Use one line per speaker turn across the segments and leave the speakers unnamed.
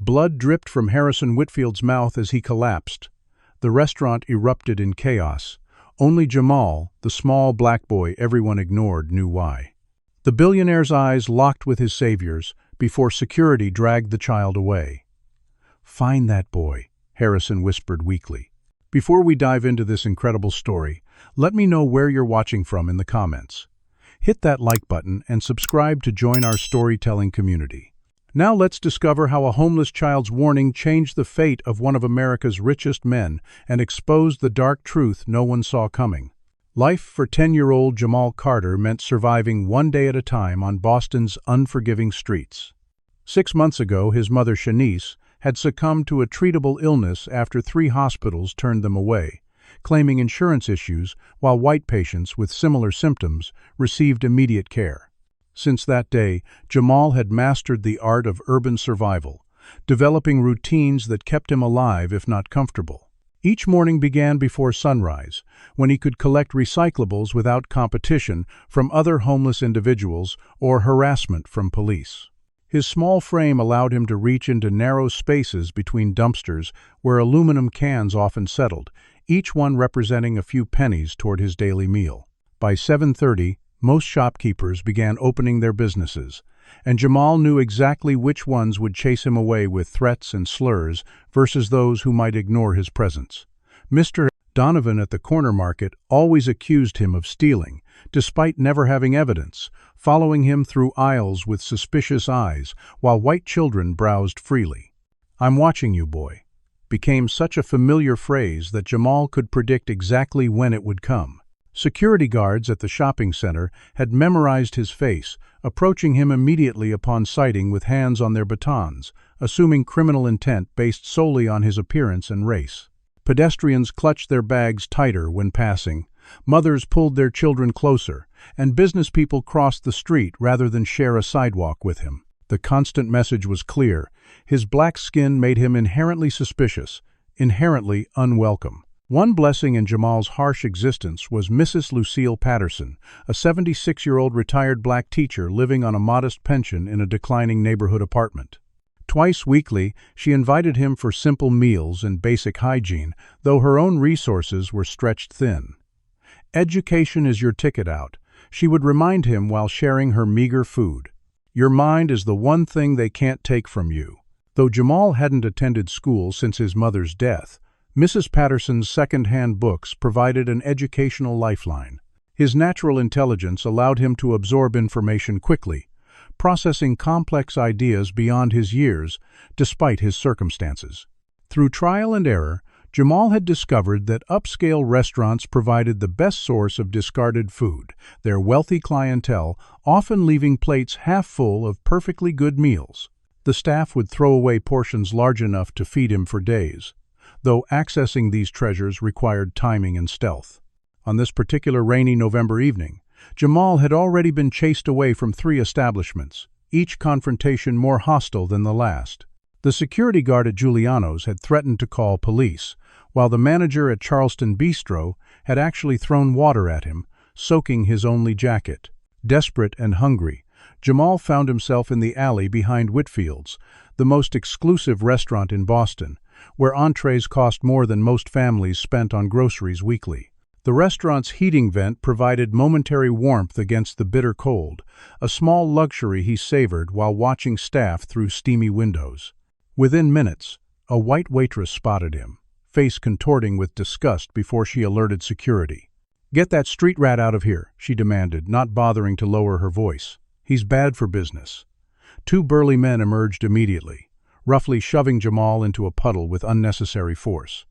Blood dripped from Harrison Whitfield's mouth as he collapsed. The restaurant erupted in chaos. Only Jamal, the small black boy everyone ignored, knew why. The billionaire's eyes locked with his savior's before security dragged the child away. "Find that boy," Harrison whispered weakly. Before we dive into this incredible story, let me know where you're watching from in the comments. Hit that like button and subscribe to join our storytelling community. Now let's discover how a homeless child's warning changed the fate of one of America's richest men and exposed the dark truth no one saw coming. Life for 10-year-old Jamal Carter meant surviving one day at a time on Boston's unforgiving streets. 6 months ago, his mother, Shanice, had succumbed to a treatable illness after 3 hospitals turned them away, claiming insurance issues, while white patients with similar symptoms received immediate care. Since that day, Jamal had mastered the art of urban survival, developing routines that kept him alive if not comfortable. Each morning began before sunrise, when he could collect recyclables without competition from other homeless individuals or harassment from police. His small frame allowed him to reach into narrow spaces between dumpsters where aluminum cans often settled, each one representing a few pennies toward his daily meal. By 7:30, most shopkeepers began opening their businesses, and Jamal knew exactly which ones would chase him away with threats and slurs versus those who might ignore his presence. Mr. Donovan at the corner market always accused him of stealing, despite never having evidence, following him through aisles with suspicious eyes while white children browsed freely. "I'm watching you, boy," became such a familiar phrase that Jamal could predict exactly when it would come. Security guards at the shopping center had memorized his face, approaching him immediately upon sighting with hands on their batons, assuming criminal intent based solely on his appearance and race. Pedestrians clutched their bags tighter when passing, mothers pulled their children closer, and business people crossed the street rather than share a sidewalk with him. The constant message was clear: his black skin made him inherently suspicious, inherently unwelcome. One blessing in Jamal's harsh existence was Mrs. Lucille Patterson, a 76-year-old retired black teacher living on a modest pension in a declining neighborhood apartment. Twice weekly, she invited him for simple meals and basic hygiene, though her own resources were stretched thin. "Education is your ticket out," she would remind him while sharing her meager food. "Your mind is the one thing they can't take from you." Though Jamal hadn't attended school since his mother's death, Mrs. Patterson's second-hand books provided an educational lifeline. His natural intelligence allowed him to absorb information quickly, processing complex ideas beyond his years, despite his circumstances. Through trial and error, Jamal had discovered that upscale restaurants provided the best source of discarded food, their wealthy clientele often leaving plates half full of perfectly good meals. The staff would throw away portions large enough to feed him for days, though accessing these treasures required timing and stealth. On this particular rainy November evening, Jamal had already been chased away from 3 establishments, each confrontation more hostile than the last. The security guard at Giuliano's had threatened to call police, while the manager at Charleston Bistro had actually thrown water at him, soaking his only jacket. Desperate and hungry, Jamal found himself in the alley behind Whitfield's, the most exclusive restaurant in Boston, where entrees cost more than most families spent on groceries weekly. The restaurant's heating vent provided momentary warmth against the bitter cold, a small luxury he savored while watching staff through steamy windows. Within minutes, a white waitress spotted him, face contorting with disgust before she alerted security. "Get that street rat out of here," she demanded, not bothering to lower her voice. "He's bad for business." 2 burly men emerged immediately, roughly shoving Jamal into a puddle with unnecessary force.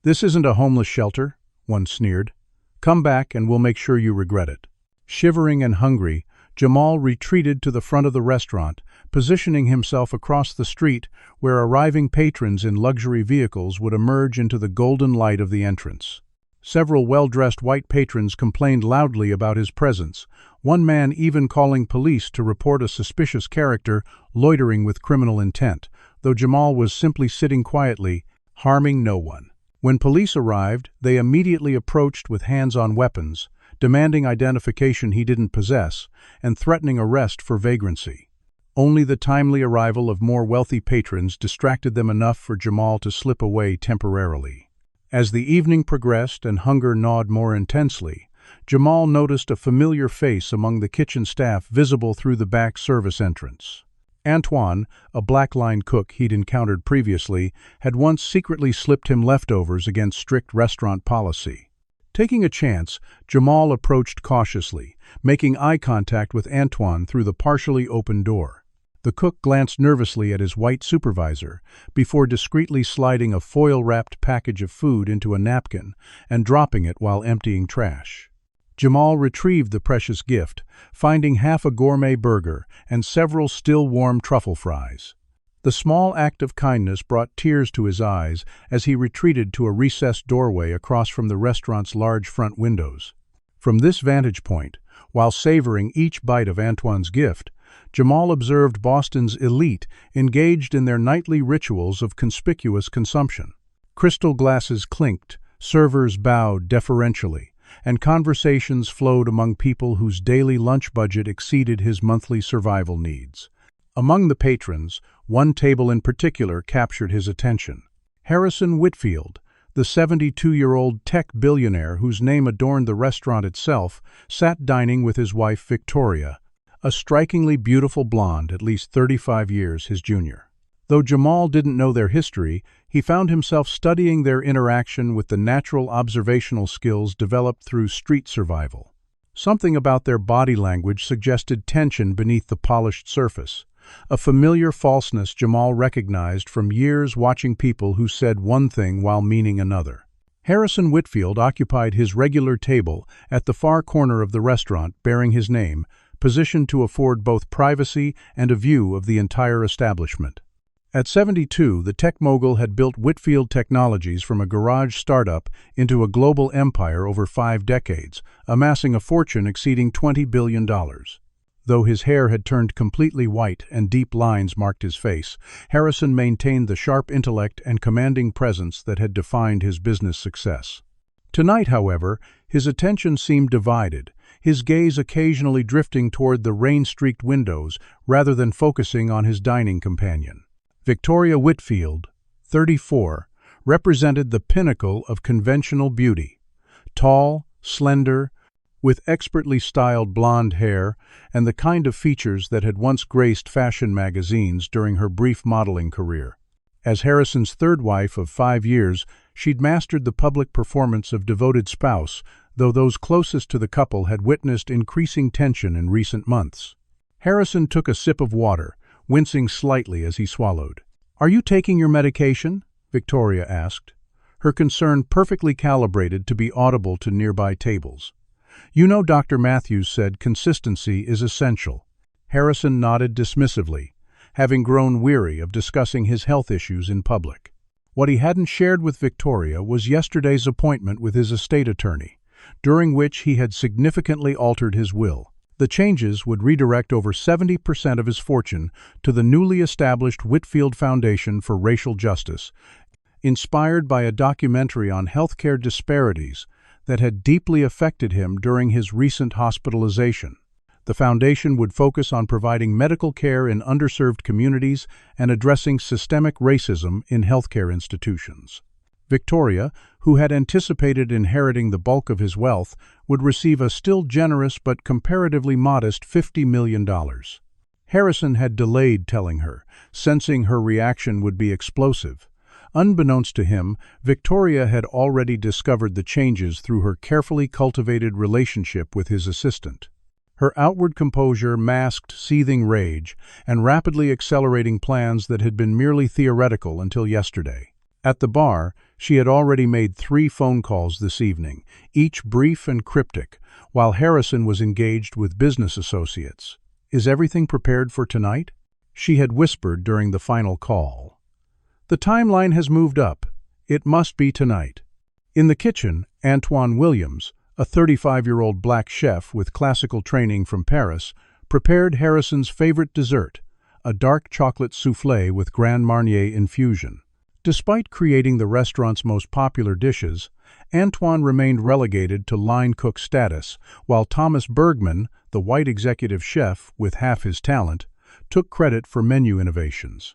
"This isn't a homeless shelter," one sneered. "Come back and we'll make sure you regret it." Shivering and hungry, Jamal retreated to the front of the restaurant, positioning himself across the street where arriving patrons in luxury vehicles would emerge into the golden light of the entrance. Several well-dressed white patrons complained loudly about his presence, one man even calling police to report a suspicious character loitering with criminal intent, though Jamal was simply sitting quietly, harming no one. When police arrived, they immediately approached with hands on weapons, demanding identification he didn't possess, and threatening arrest for vagrancy. Only the timely arrival of more wealthy patrons distracted them enough for Jamal to slip away temporarily. As the evening progressed and hunger gnawed more intensely, Jamal noticed a familiar face among the kitchen staff visible through the back service entrance. Antoine, a black-line cook he'd encountered previously, had once secretly slipped him leftovers against strict restaurant policy. Taking a chance, Jamal approached cautiously, making eye contact with Antoine through the partially open door. The cook glanced nervously at his white supervisor before discreetly sliding a foil-wrapped package of food into a napkin and dropping it while emptying trash. Jamal retrieved the precious gift, finding half a gourmet burger and several still-warm truffle fries. The small act of kindness brought tears to his eyes as he retreated to a recessed doorway across from the restaurant's large front windows. From this vantage point, while savoring each bite of Antoine's gift, Jamal observed Boston's elite engaged in their nightly rituals of conspicuous consumption. Crystal glasses clinked, servers bowed deferentially, and conversations flowed among people whose daily lunch budget exceeded his monthly survival needs. Among the patrons, one table in particular captured his attention. Harrison Whitfield, the 72-year-old tech billionaire whose name adorned the restaurant itself, sat dining with his wife Victoria, a strikingly beautiful blonde at least 35 years his junior. Though Jamal didn't know their history, he found himself studying their interaction with the natural observational skills developed through street survival. Something about their body language suggested tension beneath the polished surface, a familiar falseness Jamal recognized from years watching people who said one thing while meaning another. Harrison Whitfield occupied his regular table at the far corner of the restaurant bearing his name, positioned to afford both privacy and a view of the entire establishment. At 72, the tech mogul had built Whitfield Technologies from a garage startup into a global empire over 5 decades, amassing a fortune exceeding $20 billion. Though his hair had turned completely white and deep lines marked his face, Harrison maintained the sharp intellect and commanding presence that had defined his business success. Tonight, however, his attention seemed divided, his gaze occasionally drifting toward the rain-streaked windows rather than focusing on his dining companion. Victoria Whitfield, 34, represented the pinnacle of conventional beauty. Tall, slender, with expertly styled blonde hair and the kind of features that had once graced fashion magazines during her brief modeling career. As Harrison's third wife of 5 years, she'd mastered the public performance of devoted spouse, though those closest to the couple had witnessed increasing tension in recent months. Harrison took a sip of water, wincing slightly as he swallowed. "Are you taking your medication?" Victoria asked, her concern perfectly calibrated to be audible to nearby tables. "You know Dr. Matthews said consistency is essential." Harrison nodded dismissively, having grown weary of discussing his health issues in public. What he hadn't shared with Victoria was yesterday's appointment with his estate attorney, during which he had significantly altered his will. The changes would redirect over 70% of his fortune to the newly established Whitfield Foundation for Racial Justice, inspired by a documentary on healthcare disparities that had deeply affected him during his recent hospitalization. The foundation would focus on providing medical care in underserved communities and addressing systemic racism in healthcare institutions. Victoria, who had anticipated inheriting the bulk of his wealth, would receive a still generous but comparatively modest $50 million. Harrison had delayed telling her, sensing her reaction would be explosive. Unbeknownst to him, Victoria had already discovered the changes through her carefully cultivated relationship with his assistant. Her outward composure masked seething rage and rapidly accelerating plans that had been merely theoretical until yesterday. At the bar, she had already made 3 phone calls this evening, each brief and cryptic, while Harrison was engaged with business associates. "Is everything prepared for tonight?" she had whispered during the final call. "The timeline has moved up. It must be tonight." In the kitchen, Antoine Williams, a 35-year-old black chef with classical training from Paris, prepared Harrison's favorite dessert, a dark chocolate soufflé with Grand Marnier infusion. Despite creating the restaurant's most popular dishes, Antoine remained relegated to line cook status, while Thomas Bergman, the white executive chef with half his talent, took credit for menu innovations.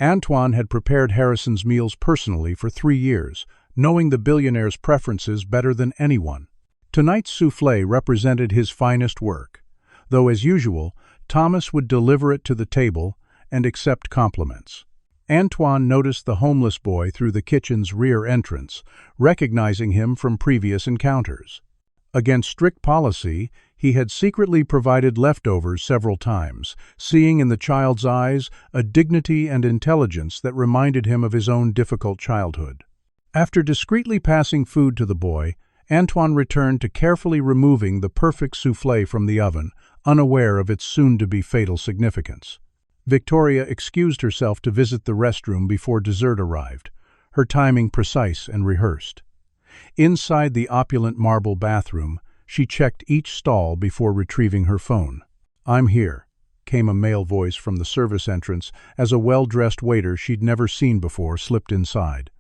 Antoine had prepared Harrison's meals personally for 3 years, knowing the billionaire's preferences better than anyone. Tonight's soufflé represented his finest work, though as usual, Thomas would deliver it to the table and accept compliments. Antoine noticed the homeless boy through the kitchen's rear entrance, recognizing him from previous encounters. Against strict policy, he had secretly provided leftovers several times, seeing in the child's eyes a dignity and intelligence that reminded him of his own difficult childhood. After discreetly passing food to the boy, Antoine returned to carefully removing the perfect soufflé from the oven, unaware of its soon-to-be fatal significance. Victoria excused herself to visit the restroom before dessert arrived, her timing precise and rehearsed. Inside the opulent marble bathroom, she checked each stall before retrieving her phone. "I'm here," came a male voice from the service entrance as a well-dressed waiter she'd never seen before slipped inside.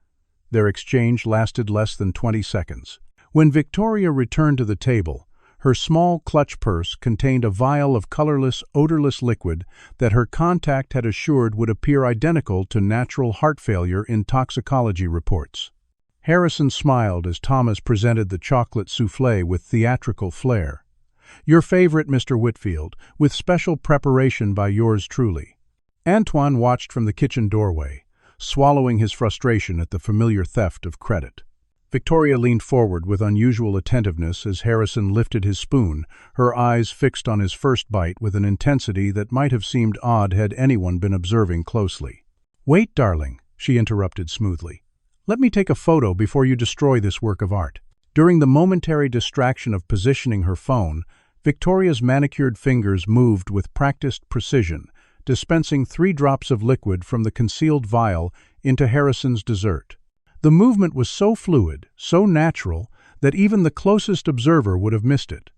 Their exchange lasted less than 20 seconds. When Victoria returned to the table, her small clutch purse contained a vial of colorless, odorless liquid that her contact had assured would appear identical to natural heart failure in toxicology reports. Harrison smiled as Thomas presented the chocolate soufflé with theatrical flair. "Your favorite, Mr. Whitfield, with special preparation by yours truly." Antoine watched from the kitchen doorway, swallowing his frustration at the familiar theft of credit. Victoria leaned forward with unusual attentiveness as Harrison lifted his spoon, her eyes fixed on his first bite with an intensity that might have seemed odd had anyone been observing closely. "Wait, darling," she interrupted smoothly. "Let me take a photo before you destroy this work of art." During the momentary distraction of positioning her phone, Victoria's manicured fingers moved with practiced precision, dispensing 3 drops of liquid from the concealed vial into Harrison's dessert. The movement was so fluid, so natural, that even the closest observer would have missed it.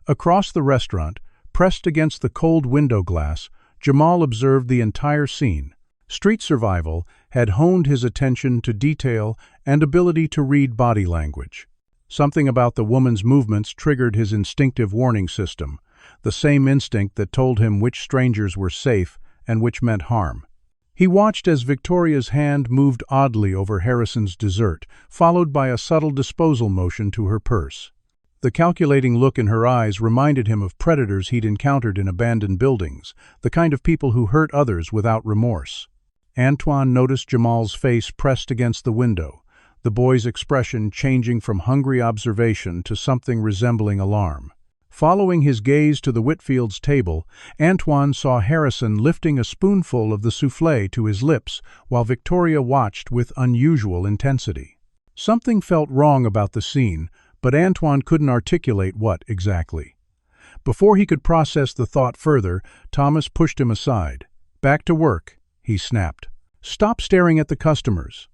Across the restaurant, pressed against the cold window glass, Jamal observed the entire scene. Street survival had honed his attention to detail and ability to read body language. Something about the woman's movements triggered his instinctive warning system, the same instinct that told him which strangers were safe and which meant harm. He watched as Victoria's hand moved oddly over Harrison's dessert, followed by a subtle disposal motion to her purse. The calculating look in her eyes reminded him of predators he'd encountered in abandoned buildings, the kind of people who hurt others without remorse. Antoine noticed Jamal's face pressed against the window, the boy's expression changing from hungry observation to something resembling alarm. Following his gaze to the Whitfield's table, Antoine saw Harrison lifting a spoonful of the soufflé to his lips while Victoria watched with unusual intensity. Something felt wrong about the scene, but Antoine couldn't articulate what exactly. Before he could process the thought further, Thomas pushed him aside. "Back to work," he snapped. "Stop staring at the customers."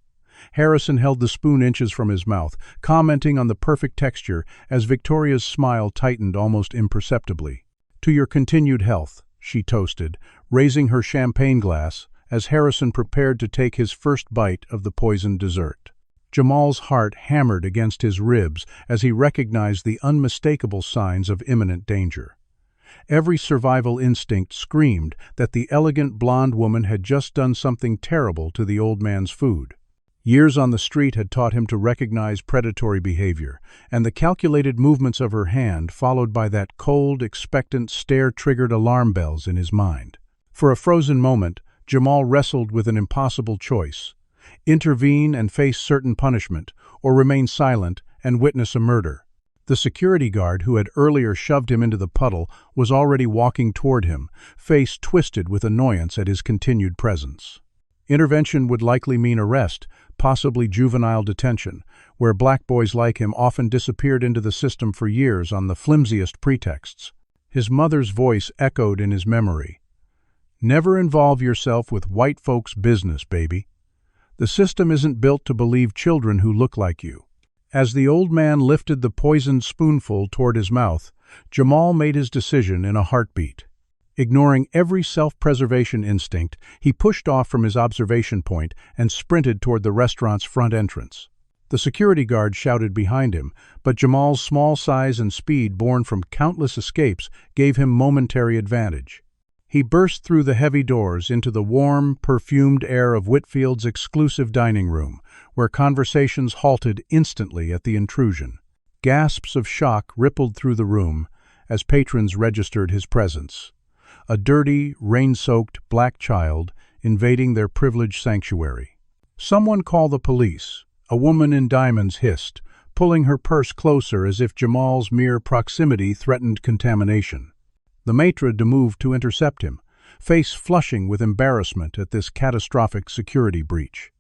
Harrison held the spoon inches from his mouth, commenting on the perfect texture as Victoria's smile tightened almost imperceptibly. "To your continued health," she toasted, raising her champagne glass as Harrison prepared to take his first bite of the poisoned dessert. Jamal's heart hammered against his ribs as he recognized the unmistakable signs of imminent danger. Every survival instinct screamed that the elegant blonde woman had just done something terrible to the old man's food. Years on the street had taught him to recognize predatory behavior, and the calculated movements of her hand, followed by that cold, expectant stare, triggered alarm bells in his mind. For a frozen moment, Jamal wrestled with an impossible choice: intervene and face certain punishment, or remain silent and witness a murder. The security guard who had earlier shoved him into the puddle was already walking toward him, face twisted with annoyance at his continued presence. Intervention would likely mean arrest, possibly juvenile detention, where black boys like him often disappeared into the system for years on the flimsiest pretexts. His mother's voice echoed in his memory. "Never involve yourself with white folks' business, baby. The system isn't built to believe children who look like you." As the old man lifted the poisoned spoonful toward his mouth, Jamal made his decision in a heartbeat. Ignoring every self-preservation instinct, he pushed off from his observation point and sprinted toward the restaurant's front entrance. The security guard shouted behind him, but Jamal's small size and speed born from countless escapes gave him momentary advantage. He burst through the heavy doors into the warm, perfumed air of Whitfield's exclusive dining room, where conversations halted instantly at the intrusion. Gasps of shock rippled through the room as patrons registered his presence. A dirty, rain-soaked black child invading their privileged sanctuary. "Someone call the police," a woman in diamonds hissed, pulling her purse closer as if Jamal's mere proximity threatened contamination. The maitre d' moved to intercept him, face flushing with embarrassment at this catastrophic security breach.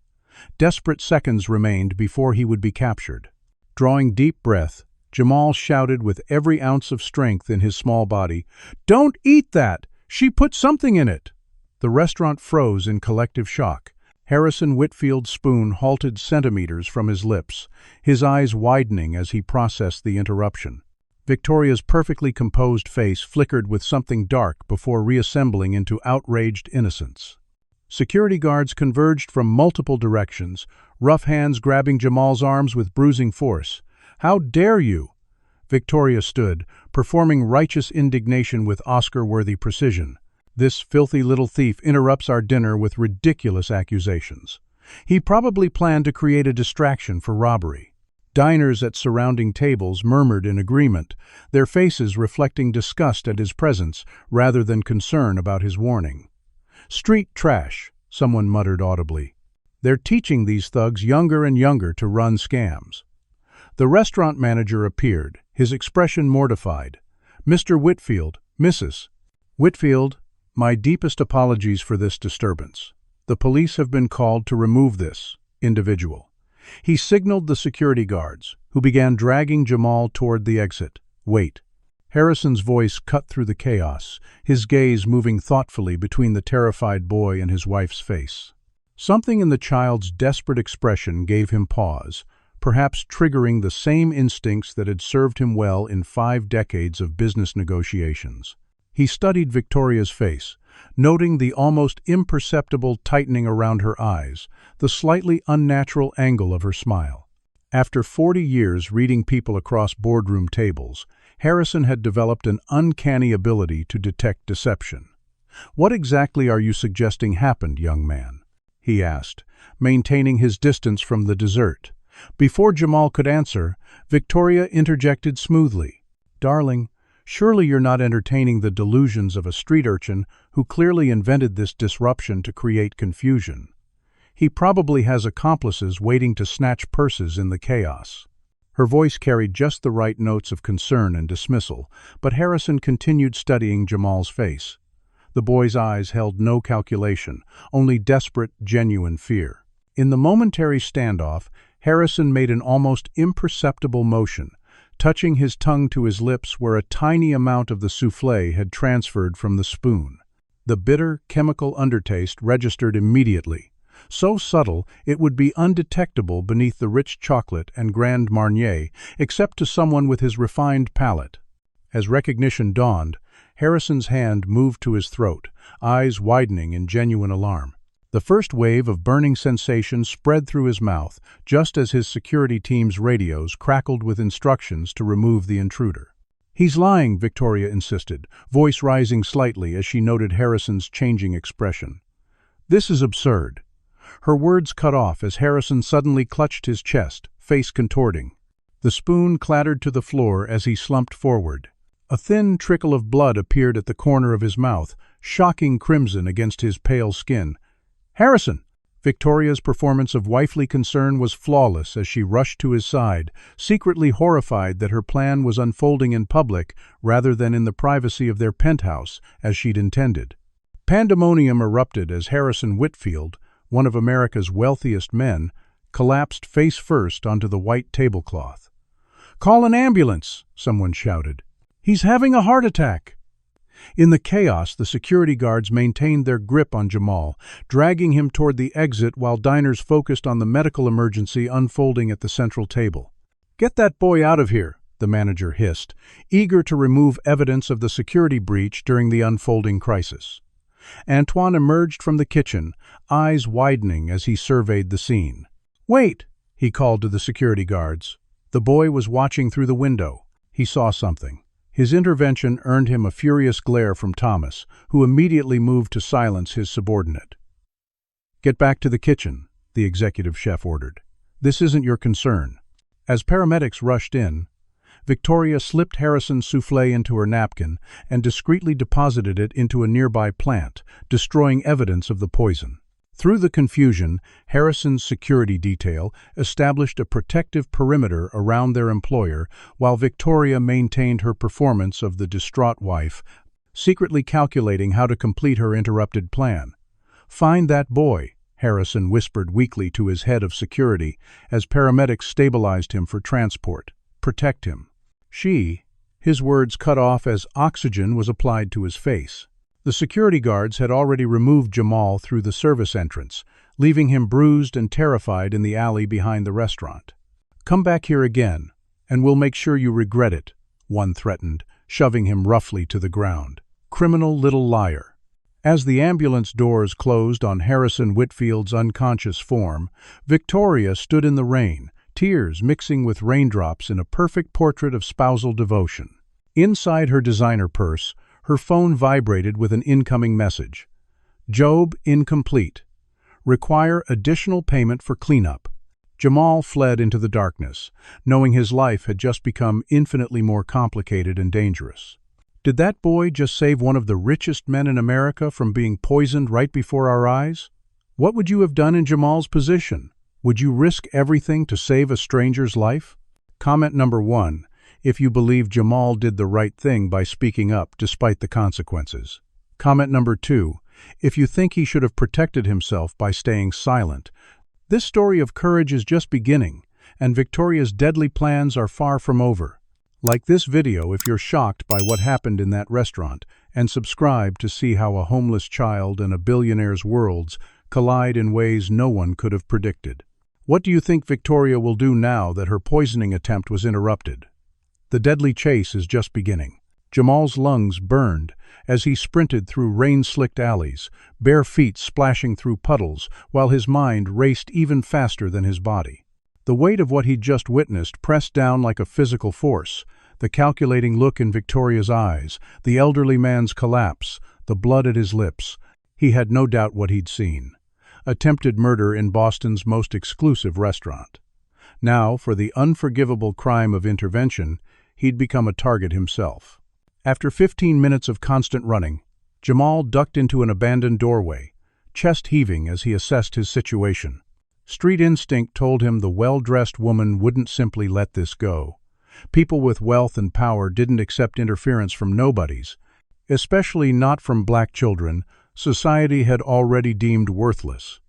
Desperate seconds remained before he would be captured. Drawing deep breath, Jamal shouted with every ounce of strength in his small body, "Don't eat that! She put something in it!" The restaurant froze in collective shock. Harrison Whitfield's spoon halted centimeters from his lips, his eyes widening as he processed the interruption. Victoria's perfectly composed face flickered with something dark before reassembling into outraged innocence. Security guards converged from multiple directions, rough hands grabbing Jamal's arms with bruising force. "How dare you?" Victoria stood, performing righteous indignation with Oscar-worthy precision. "This filthy little thief interrupts our dinner with ridiculous accusations. He probably planned to create a distraction for robbery." Diners at surrounding tables murmured in agreement, their faces reflecting disgust at his presence rather than concern about his warning. "Street trash," someone muttered audibly. "They're teaching these thugs younger and younger to run scams." The restaurant manager appeared, his expression mortified. "Mr. Whitfield, Mrs. Whitfield, my deepest apologies for this disturbance. The police have been called to remove this individual." He signaled the security guards, who began dragging Jamal toward the exit. "Wait." Harrison's voice cut through the chaos, his gaze moving thoughtfully between the terrified boy and his wife's face. Something in the child's desperate expression gave him pause, perhaps triggering the same instincts that had served him well in 5 decades of business negotiations. He studied Victoria's face, noting the almost imperceptible tightening around her eyes, the slightly unnatural angle of her smile. After 40 years reading people across boardroom tables, Harrison had developed an uncanny ability to detect deception. "What exactly are you suggesting happened, young man?" he asked, maintaining his distance from the dessert. Before Jamal could answer, Victoria interjected smoothly, "Darling, surely you're not entertaining the delusions of a street urchin who clearly invented this disruption to create confusion. He probably has accomplices waiting to snatch purses in the chaos." Her voice carried just the right notes of concern and dismissal, but Harrison continued studying Jamal's face. The boy's eyes held no calculation, only desperate, genuine fear. In the momentary standoff, Harrison made an almost imperceptible motion, touching his tongue to his lips where a tiny amount of the soufflé had transferred from the spoon. The bitter, chemical undertaste registered immediately, so subtle it would be undetectable beneath the rich chocolate and Grand Marnier, except to someone with his refined palate. As recognition dawned, Harrison's hand moved to his throat, eyes widening in genuine alarm. The first wave of burning sensation spread through his mouth, just as his security team's radios crackled with instructions to remove the intruder. "He's lying," Victoria insisted, voice rising slightly as she noted Harrison's changing expression. "This is absurd." Her words cut off as Harrison suddenly clutched his chest, face contorting. The spoon clattered to the floor as he slumped forward. A thin trickle of blood appeared at the corner of his mouth, shocking crimson against his pale skin. "Harrison!" Victoria's performance of wifely concern was flawless as she rushed to his side, secretly horrified that her plan was unfolding in public rather than in the privacy of their penthouse, as she'd intended. Pandemonium erupted as Harrison Whitfield, one of America's wealthiest men, collapsed face first onto the white tablecloth. "Call an ambulance!" someone shouted. "He's having a heart attack!" In the chaos, the security guards maintained their grip on Jamal, dragging him toward the exit while diners focused on the medical emergency unfolding at the central table. "Get that boy out of here," the manager hissed, eager to remove evidence of the security breach during the unfolding crisis. Antoine emerged from the kitchen, eyes widening as he surveyed the scene. "Wait!" he called to the security guards. The boy was watching through the window. He saw something. His intervention earned him a furious glare from Thomas, who immediately moved to silence his subordinate. "Get back to the kitchen," the executive chef ordered. "This isn't your concern." As paramedics rushed in, Victoria slipped Harrison's soufflé into her napkin and discreetly deposited it into a nearby plant, destroying evidence of the poison. Through the confusion, Harrison's security detail established a protective perimeter around their employer, while Victoria maintained her performance of the distraught wife, secretly calculating how to complete her interrupted plan. "Find that boy," Harrison whispered weakly to his head of security as paramedics stabilized him for transport. "Protect him." His words cut off as oxygen was applied to his face. The security guards had already removed Jamal through the service entrance, leaving him bruised and terrified in the alley behind the restaurant. "Come back here again, and we'll make sure you regret it," one threatened, shoving him roughly to the ground. "Criminal little liar." As the ambulance doors closed on Harrison Whitfield's unconscious form, Victoria stood in the rain, tears mixing with raindrops in a perfect portrait of spousal devotion. Inside her designer purse, her phone vibrated with an incoming message. "Job incomplete. Require additional payment for cleanup." Jamal fled into the darkness, knowing his life had just become infinitely more complicated and dangerous. Did that boy just save one of the richest men in America from being poisoned right before our eyes? What would you have done in Jamal's position? Would you risk everything to save a stranger's life? Comment number 1. If you believe Jamal did the right thing by speaking up despite the consequences. Comment number 2. If you think he should have protected himself by staying silent. This story of courage is just beginning, and Victoria's deadly plans are far from over. Like this video if you're shocked by what happened in that restaurant, and subscribe to see how a homeless child and a billionaire's worlds collide in ways no one could have predicted. What do you think Victoria will do now that her poisoning attempt was interrupted? The deadly chase is just beginning. Jamal's lungs burned as he sprinted through rain-slicked alleys, bare feet splashing through puddles, while his mind raced even faster than his body. The weight of what he'd just witnessed pressed down like a physical force, the calculating look in Victoria's eyes, the elderly man's collapse, the blood at his lips. He had no doubt what he'd seen. Attempted murder in Boston's most exclusive restaurant. Now, for the unforgivable crime of intervention, he'd become a target himself. After 15 minutes of constant running, Jamal ducked into an abandoned doorway, chest heaving as he assessed his situation. Street instinct told him the well-dressed woman wouldn't simply let this go. People with wealth and power didn't accept interference from nobodies, especially not from black children society had already deemed worthless.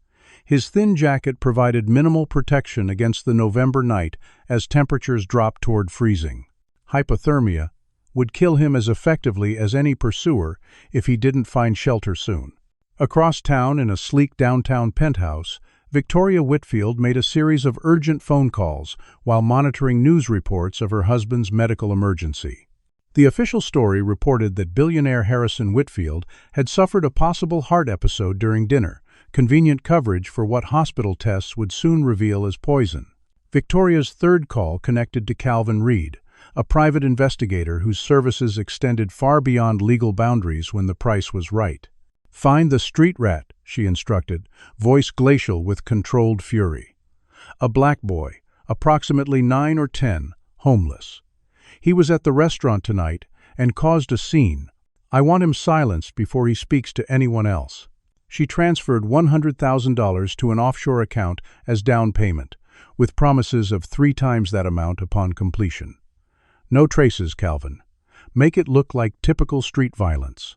His thin jacket provided minimal protection against the November night as temperatures dropped toward freezing. Hypothermia would kill him as effectively as any pursuer if he didn't find shelter soon. Across town in a sleek downtown penthouse, Victoria Whitfield made a series of urgent phone calls while monitoring news reports of her husband's medical emergency. The official story reported that billionaire Harrison Whitfield had suffered a possible heart episode during dinner, convenient coverage for what hospital tests would soon reveal as poison. Victoria's third call connected to Calvin Reed, a private investigator whose services extended far beyond legal boundaries when the price was right. "Find the street rat," she instructed, voice glacial with controlled fury. "A black boy, approximately 9 or 10, homeless. He was at the restaurant tonight and caused a scene. I want him silenced before he speaks to anyone else." She transferred $100,000 to an offshore account as down payment, with promises of 3 times that amount upon completion. "No traces, Calvin. Make it look like typical street violence.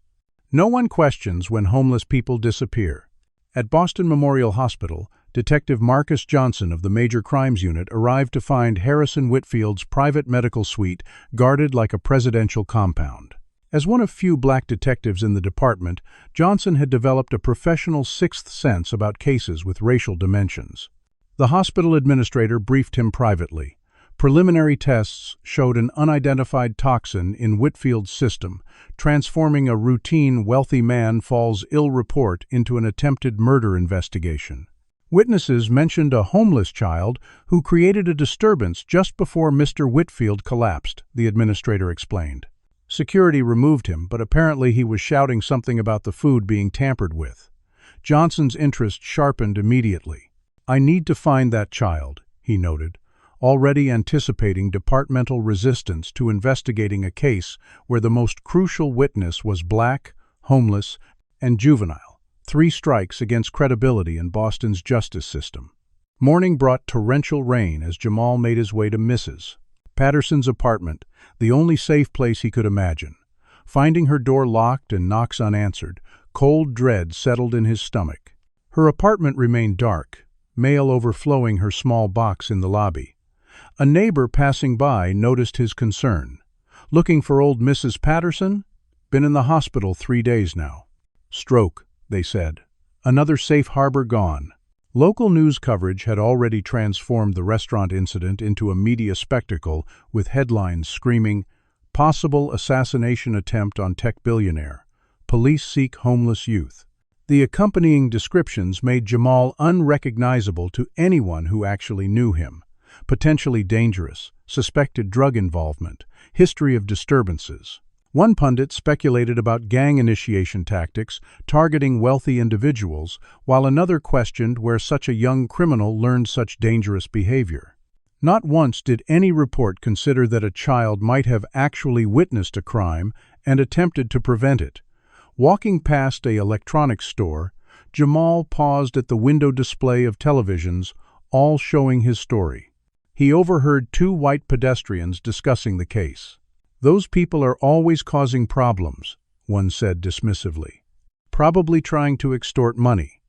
No one questions when homeless people disappear." At Boston Memorial Hospital, Detective Marcus Johnson of the Major Crimes Unit arrived to find Harrison Whitfield's private medical suite guarded like a presidential compound. As one of few black detectives in the department, Johnson had developed a professional sixth sense about cases with racial dimensions. The hospital administrator briefed him privately. Preliminary tests showed an unidentified toxin in Whitfield's system, transforming a routine wealthy man falls ill report into an attempted murder investigation. Witnesses mentioned a homeless child who created a disturbance just before Mr. Whitfield collapsed, the administrator explained. Security removed him, but apparently he was shouting something about the food being tampered with. Johnson's interest sharpened immediately. "I need to find that child," he noted, already anticipating departmental resistance to investigating a case where the most crucial witness was black, homeless, and juvenile. 3 strikes against credibility in Boston's justice system. Morning brought torrential rain as Jamal made his way to Mrs. Patterson's apartment, the only safe place he could imagine. Finding her door locked and knocks unanswered, cold dread settled in his stomach. Her apartment remained dark, mail overflowing her small box in the lobby. A neighbor passing by noticed his concern. "Looking for old Mrs. Patterson? Been in the hospital 3 days now." "Stroke," they said. Another safe harbor gone. Local news coverage had already transformed the restaurant incident into a media spectacle, with headlines screaming, "Possible assassination attempt on tech billionaire. Police seek homeless youth." The accompanying descriptions made Jamal unrecognizable to anyone who actually knew him. Potentially dangerous, suspected drug involvement, history of disturbances. One pundit speculated about gang initiation tactics targeting wealthy individuals, while another questioned where such a young criminal learned such dangerous behavior. Not once did any report consider that a child might have actually witnessed a crime and attempted to prevent it. Walking past an electronics store, Jamal paused at the window display of televisions, all showing his story. He overheard 2 white pedestrians discussing the case. "Those people are always causing problems," one said dismissively. "Probably trying to extort money.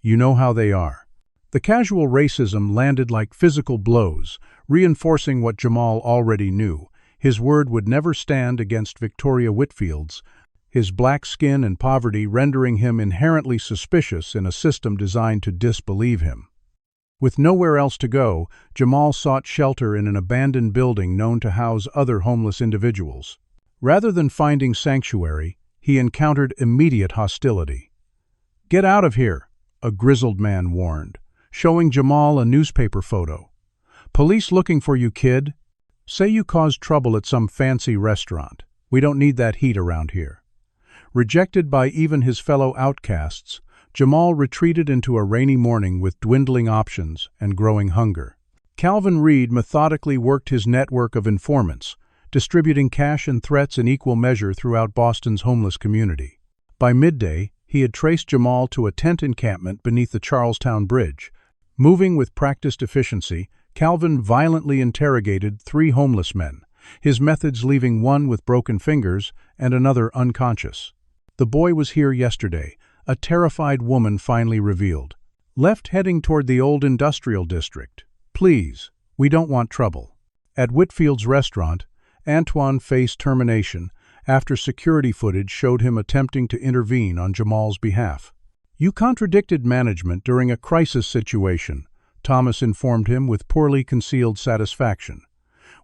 You know how they are." The casual racism landed like physical blows, reinforcing what Jamal already knew. His word would never stand against Victoria Whitfield's, his black skin and poverty rendering him inherently suspicious in a system designed to disbelieve him. With nowhere else to go, Jamal sought shelter in an abandoned building known to house other homeless individuals. Rather than finding sanctuary, he encountered immediate hostility. "Get out of here," a grizzled man warned, showing Jamal a newspaper photo. "Police looking for you, kid. Say you caused trouble at some fancy restaurant. We don't need that heat around here." Rejected by even his fellow outcasts, Jamal retreated into a rainy morning with dwindling options and growing hunger. Calvin Reed methodically worked his network of informants, distributing cash and threats in equal measure throughout Boston's homeless community. By midday, he had traced Jamal to a tent encampment beneath the Charlestown Bridge. Moving with practiced efficiency, Calvin violently interrogated 3 homeless men, his methods leaving one with broken fingers and another unconscious. "The boy was here yesterday," a terrified woman finally revealed. "Left heading toward the old industrial district. Please, we don't want trouble." At Whitfield's restaurant, Antoine faced termination after security footage showed him attempting to intervene on Jamal's behalf. "You contradicted management during a crisis situation," Thomas informed him with poorly concealed satisfaction.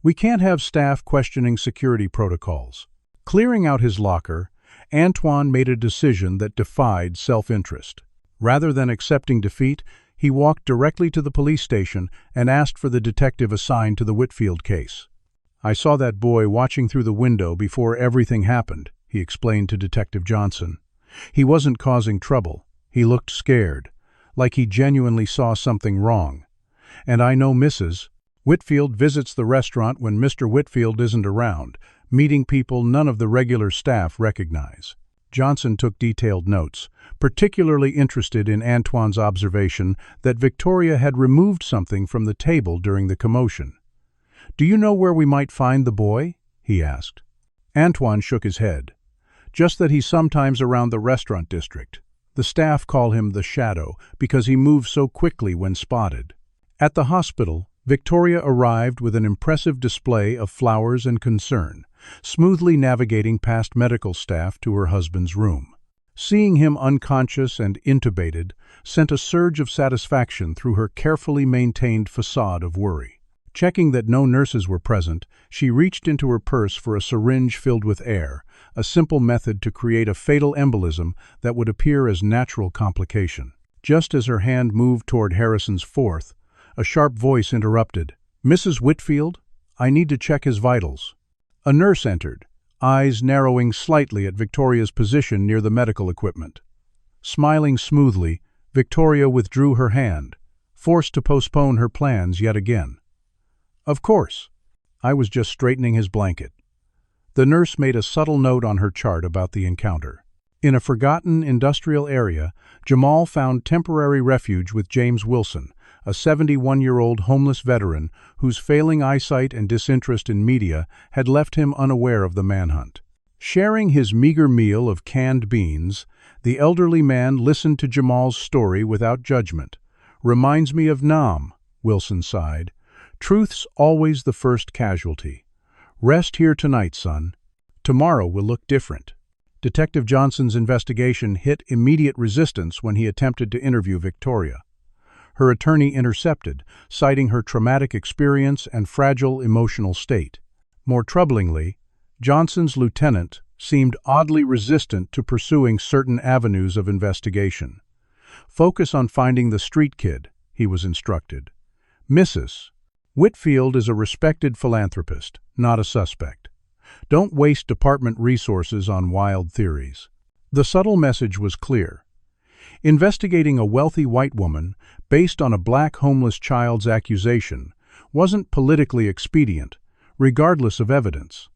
"We can't have staff questioning security protocols." Clearing out his locker, Antoine made a decision that defied self-interest. Rather than accepting defeat, he walked directly to the police station and asked for the detective assigned to the Whitfield case. "I saw that boy watching through the window before everything happened," he explained to Detective Johnson. "He wasn't causing trouble. He looked scared, like he genuinely saw something wrong. And I know Mrs. Whitfield visits the restaurant when Mr. Whitfield isn't around, meeting people none of the regular staff recognize." Johnson took detailed notes, particularly interested in Antoine's observation that Victoria had removed something from the table during the commotion. "Do you know where we might find the boy?" he asked. Antoine shook his head. "Just that he's sometimes around the restaurant district. The staff call him the Shadow because he moves so quickly when spotted." At the hospital, Victoria arrived with an impressive display of flowers and concern, smoothly navigating past medical staff to her husband's room. Seeing him unconscious and intubated sent a surge of satisfaction through her carefully maintained facade of worry. Checking that no nurses were present, she reached into her purse for a syringe filled with air, a simple method to create a fatal embolism that would appear as natural complication. Just as her hand moved toward Harrison's fourth, a sharp voice interrupted. "Mrs. Whitfield, I need to check his vitals." A nurse entered, eyes narrowing slightly at Victoria's position near the medical equipment. Smiling smoothly, Victoria withdrew her hand, forced to postpone her plans yet again. "Of course. I was just straightening his blanket." The nurse made a subtle note on her chart about the encounter. In a forgotten industrial area, Jamal found temporary refuge with James Wilson, a 71-year-old homeless veteran whose failing eyesight and disinterest in media had left him unaware of the manhunt. Sharing his meager meal of canned beans, the elderly man listened to Jamal's story without judgment. "Reminds me of Nam," Wilson sighed. "Truth's always the first casualty. Rest here tonight, son. Tomorrow will look different." Detective Johnson's investigation hit immediate resistance when he attempted to interview Victoria. Her attorney intercepted, citing her traumatic experience and fragile emotional state. More troublingly, Johnson's lieutenant seemed oddly resistant to pursuing certain avenues of investigation. "Focus on finding the street kid," he was instructed. "Mrs. Whitfield is a respected philanthropist, not a suspect. Don't waste department resources on wild theories." The subtle message was clear. Investigating a wealthy white woman based on a black homeless child's accusation wasn't politically expedient, regardless of evidence.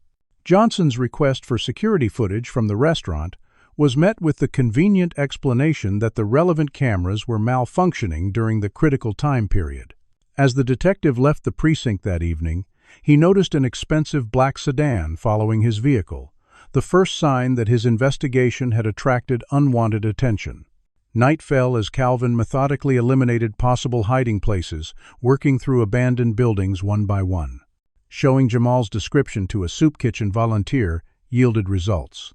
Johnson's request for security footage from the restaurant was met with the convenient explanation that the relevant cameras were malfunctioning during the critical time period. As the detective left the precinct that evening, he noticed an expensive black sedan following his vehicle, the first sign that his investigation had attracted unwanted attention. Night fell as Calvin methodically eliminated possible hiding places, working through abandoned buildings one by one. Showing Jamal's description to a soup kitchen volunteer yielded results.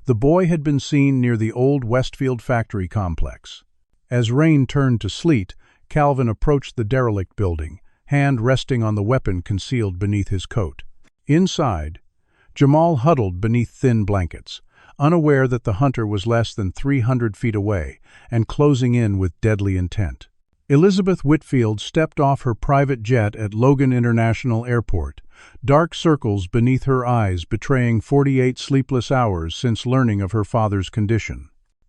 The boy had been seen near the old Westfield factory complex. As rain turned to sleet, Calvin approached the derelict building, hand resting on the weapon concealed beneath his coat. Inside, Jamal huddled beneath thin blankets, unaware that the hunter was less than 300 feet away and closing in with deadly intent. Elizabeth Whitfield stepped off her private jet at Logan International Airport, dark circles beneath her eyes betraying 48 sleepless hours since learning of her father's condition.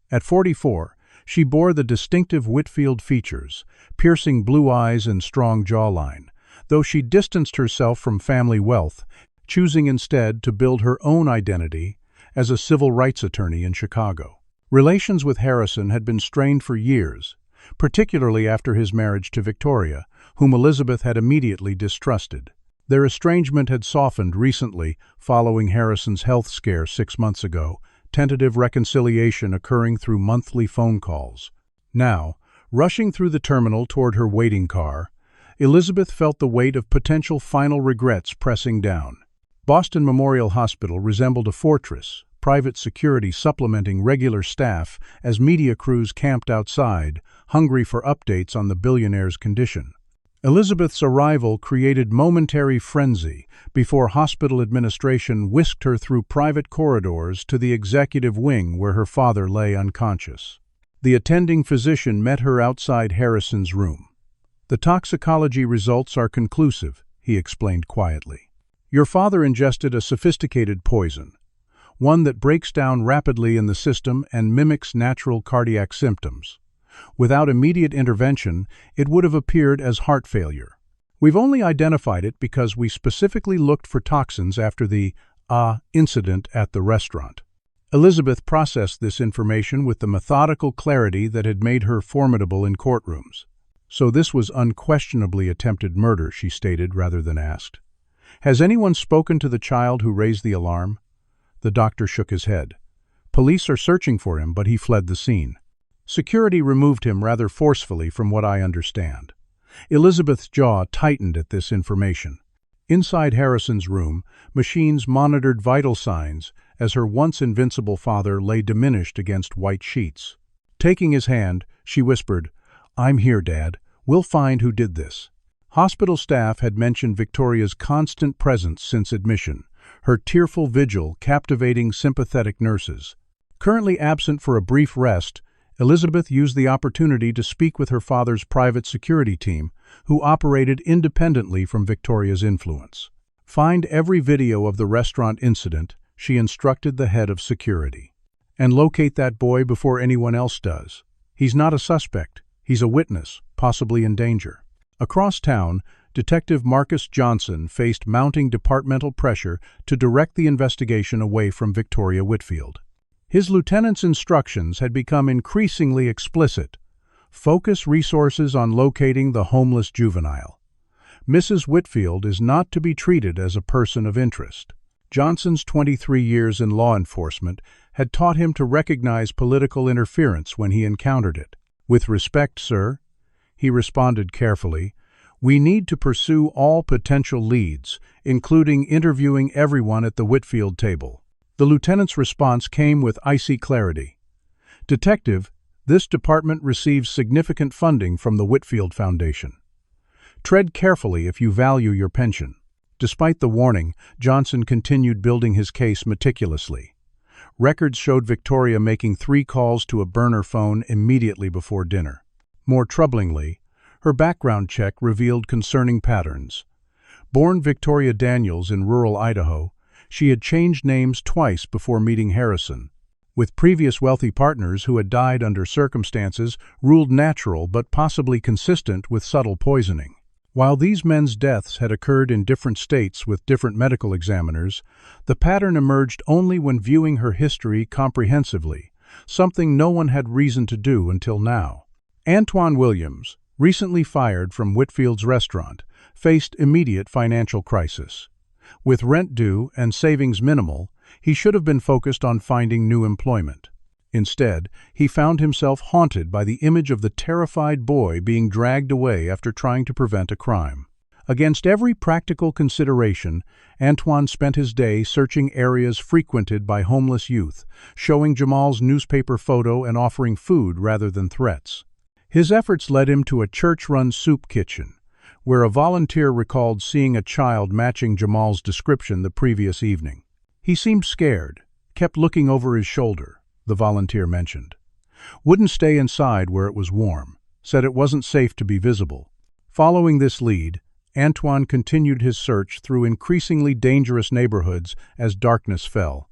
At 44, she bore the distinctive Whitfield features, piercing blue eyes and strong jawline, though she distanced herself from family wealth, choosing instead to build her own identity as a civil rights attorney in Chicago. Relations with Harrison had been strained for years, particularly after his marriage to Victoria, whom Elizabeth had immediately distrusted. Their estrangement had softened recently following Harrison's health scare 6 months ago, tentative reconciliation occurring through monthly phone calls. Now, rushing through the terminal toward her waiting car, Elizabeth felt the weight of potential final regrets pressing down. Boston Memorial Hospital resembled a fortress, private security supplementing regular staff as media crews camped outside, hungry for updates on the billionaire's condition. Elizabeth's arrival created momentary frenzy before hospital administration whisked her through private corridors to the executive wing where her father lay unconscious. The attending physician met her outside Harrison's room. "The toxicology results are conclusive," he explained quietly. "Your father ingested a sophisticated poison, one that breaks down rapidly in the system and mimics natural cardiac symptoms. Without immediate intervention, it would have appeared as heart failure. We've only identified it because we specifically looked for toxins after the incident at the restaurant." Elizabeth processed this information with the methodical clarity that had made her formidable in courtrooms. "So this was unquestionably attempted murder," she stated rather than asked. "Has anyone spoken to the child who raised the alarm?" The doctor shook his head. "Police are searching for him, but he fled the scene. Security removed him rather forcefully from what I understand." Elizabeth's jaw tightened at this information. Inside Harrison's room, machines monitored vital signs as her once invincible father lay diminished against white sheets. Taking his hand, she whispered, "I'm here, Dad. We'll find who did this." Hospital staff had mentioned Victoria's constant presence since admission, her tearful vigil captivating sympathetic nurses. Currently absent for a brief rest, Elizabeth used the opportunity to speak with her father's private security team, who operated independently from Victoria's influence. "Find every video of the restaurant incident," she instructed the head of security. "And locate that boy before anyone else does. He's not a suspect, he's a witness, possibly in danger." Across town, Detective Marcus Johnson faced mounting departmental pressure to direct the investigation away from Victoria Whitfield. His lieutenant's instructions had become increasingly explicit. Focus resources on locating the homeless juvenile. Mrs. Whitfield is not to be treated as a person of interest. Johnson's 23 years in law enforcement had taught him to recognize political interference when he encountered it. "With respect, sir," he responded carefully, "we need to pursue all potential leads, including interviewing everyone at the Whitfield table." The lieutenant's response came with icy clarity. "Detective, this department receives significant funding from the Whitfield Foundation. Tread carefully if you value your pension." Despite the warning, Johnson continued building his case meticulously. Records showed Victoria making 3 calls to a burner phone immediately before dinner. More troublingly, her background check revealed concerning patterns. Born Victoria Daniels in rural Idaho, she had changed names twice before meeting Harrison, with previous wealthy partners who had died under circumstances ruled natural but possibly consistent with subtle poisoning. While these men's deaths had occurred in different states with different medical examiners, the pattern emerged only when viewing her history comprehensively, something no one had reason to do until now. Antoine Williams, recently fired from Whitfield's restaurant, faced immediate financial crisis. With rent due and savings minimal, he should have been focused on finding new employment. Instead, he found himself haunted by the image of the terrified boy being dragged away after trying to prevent a crime. Against every practical consideration, Antoine spent his day searching areas frequented by homeless youth, showing Jamal's newspaper photo and offering food rather than threats. His efforts led him to a church-run soup kitchen, where a volunteer recalled seeing a child matching Jamal's description the previous evening. "He seemed scared, kept looking over his shoulder," the volunteer mentioned. "Wouldn't stay inside where it was warm, said it wasn't safe to be visible." Following this lead, Antoine continued his search through increasingly dangerous neighborhoods as darkness fell.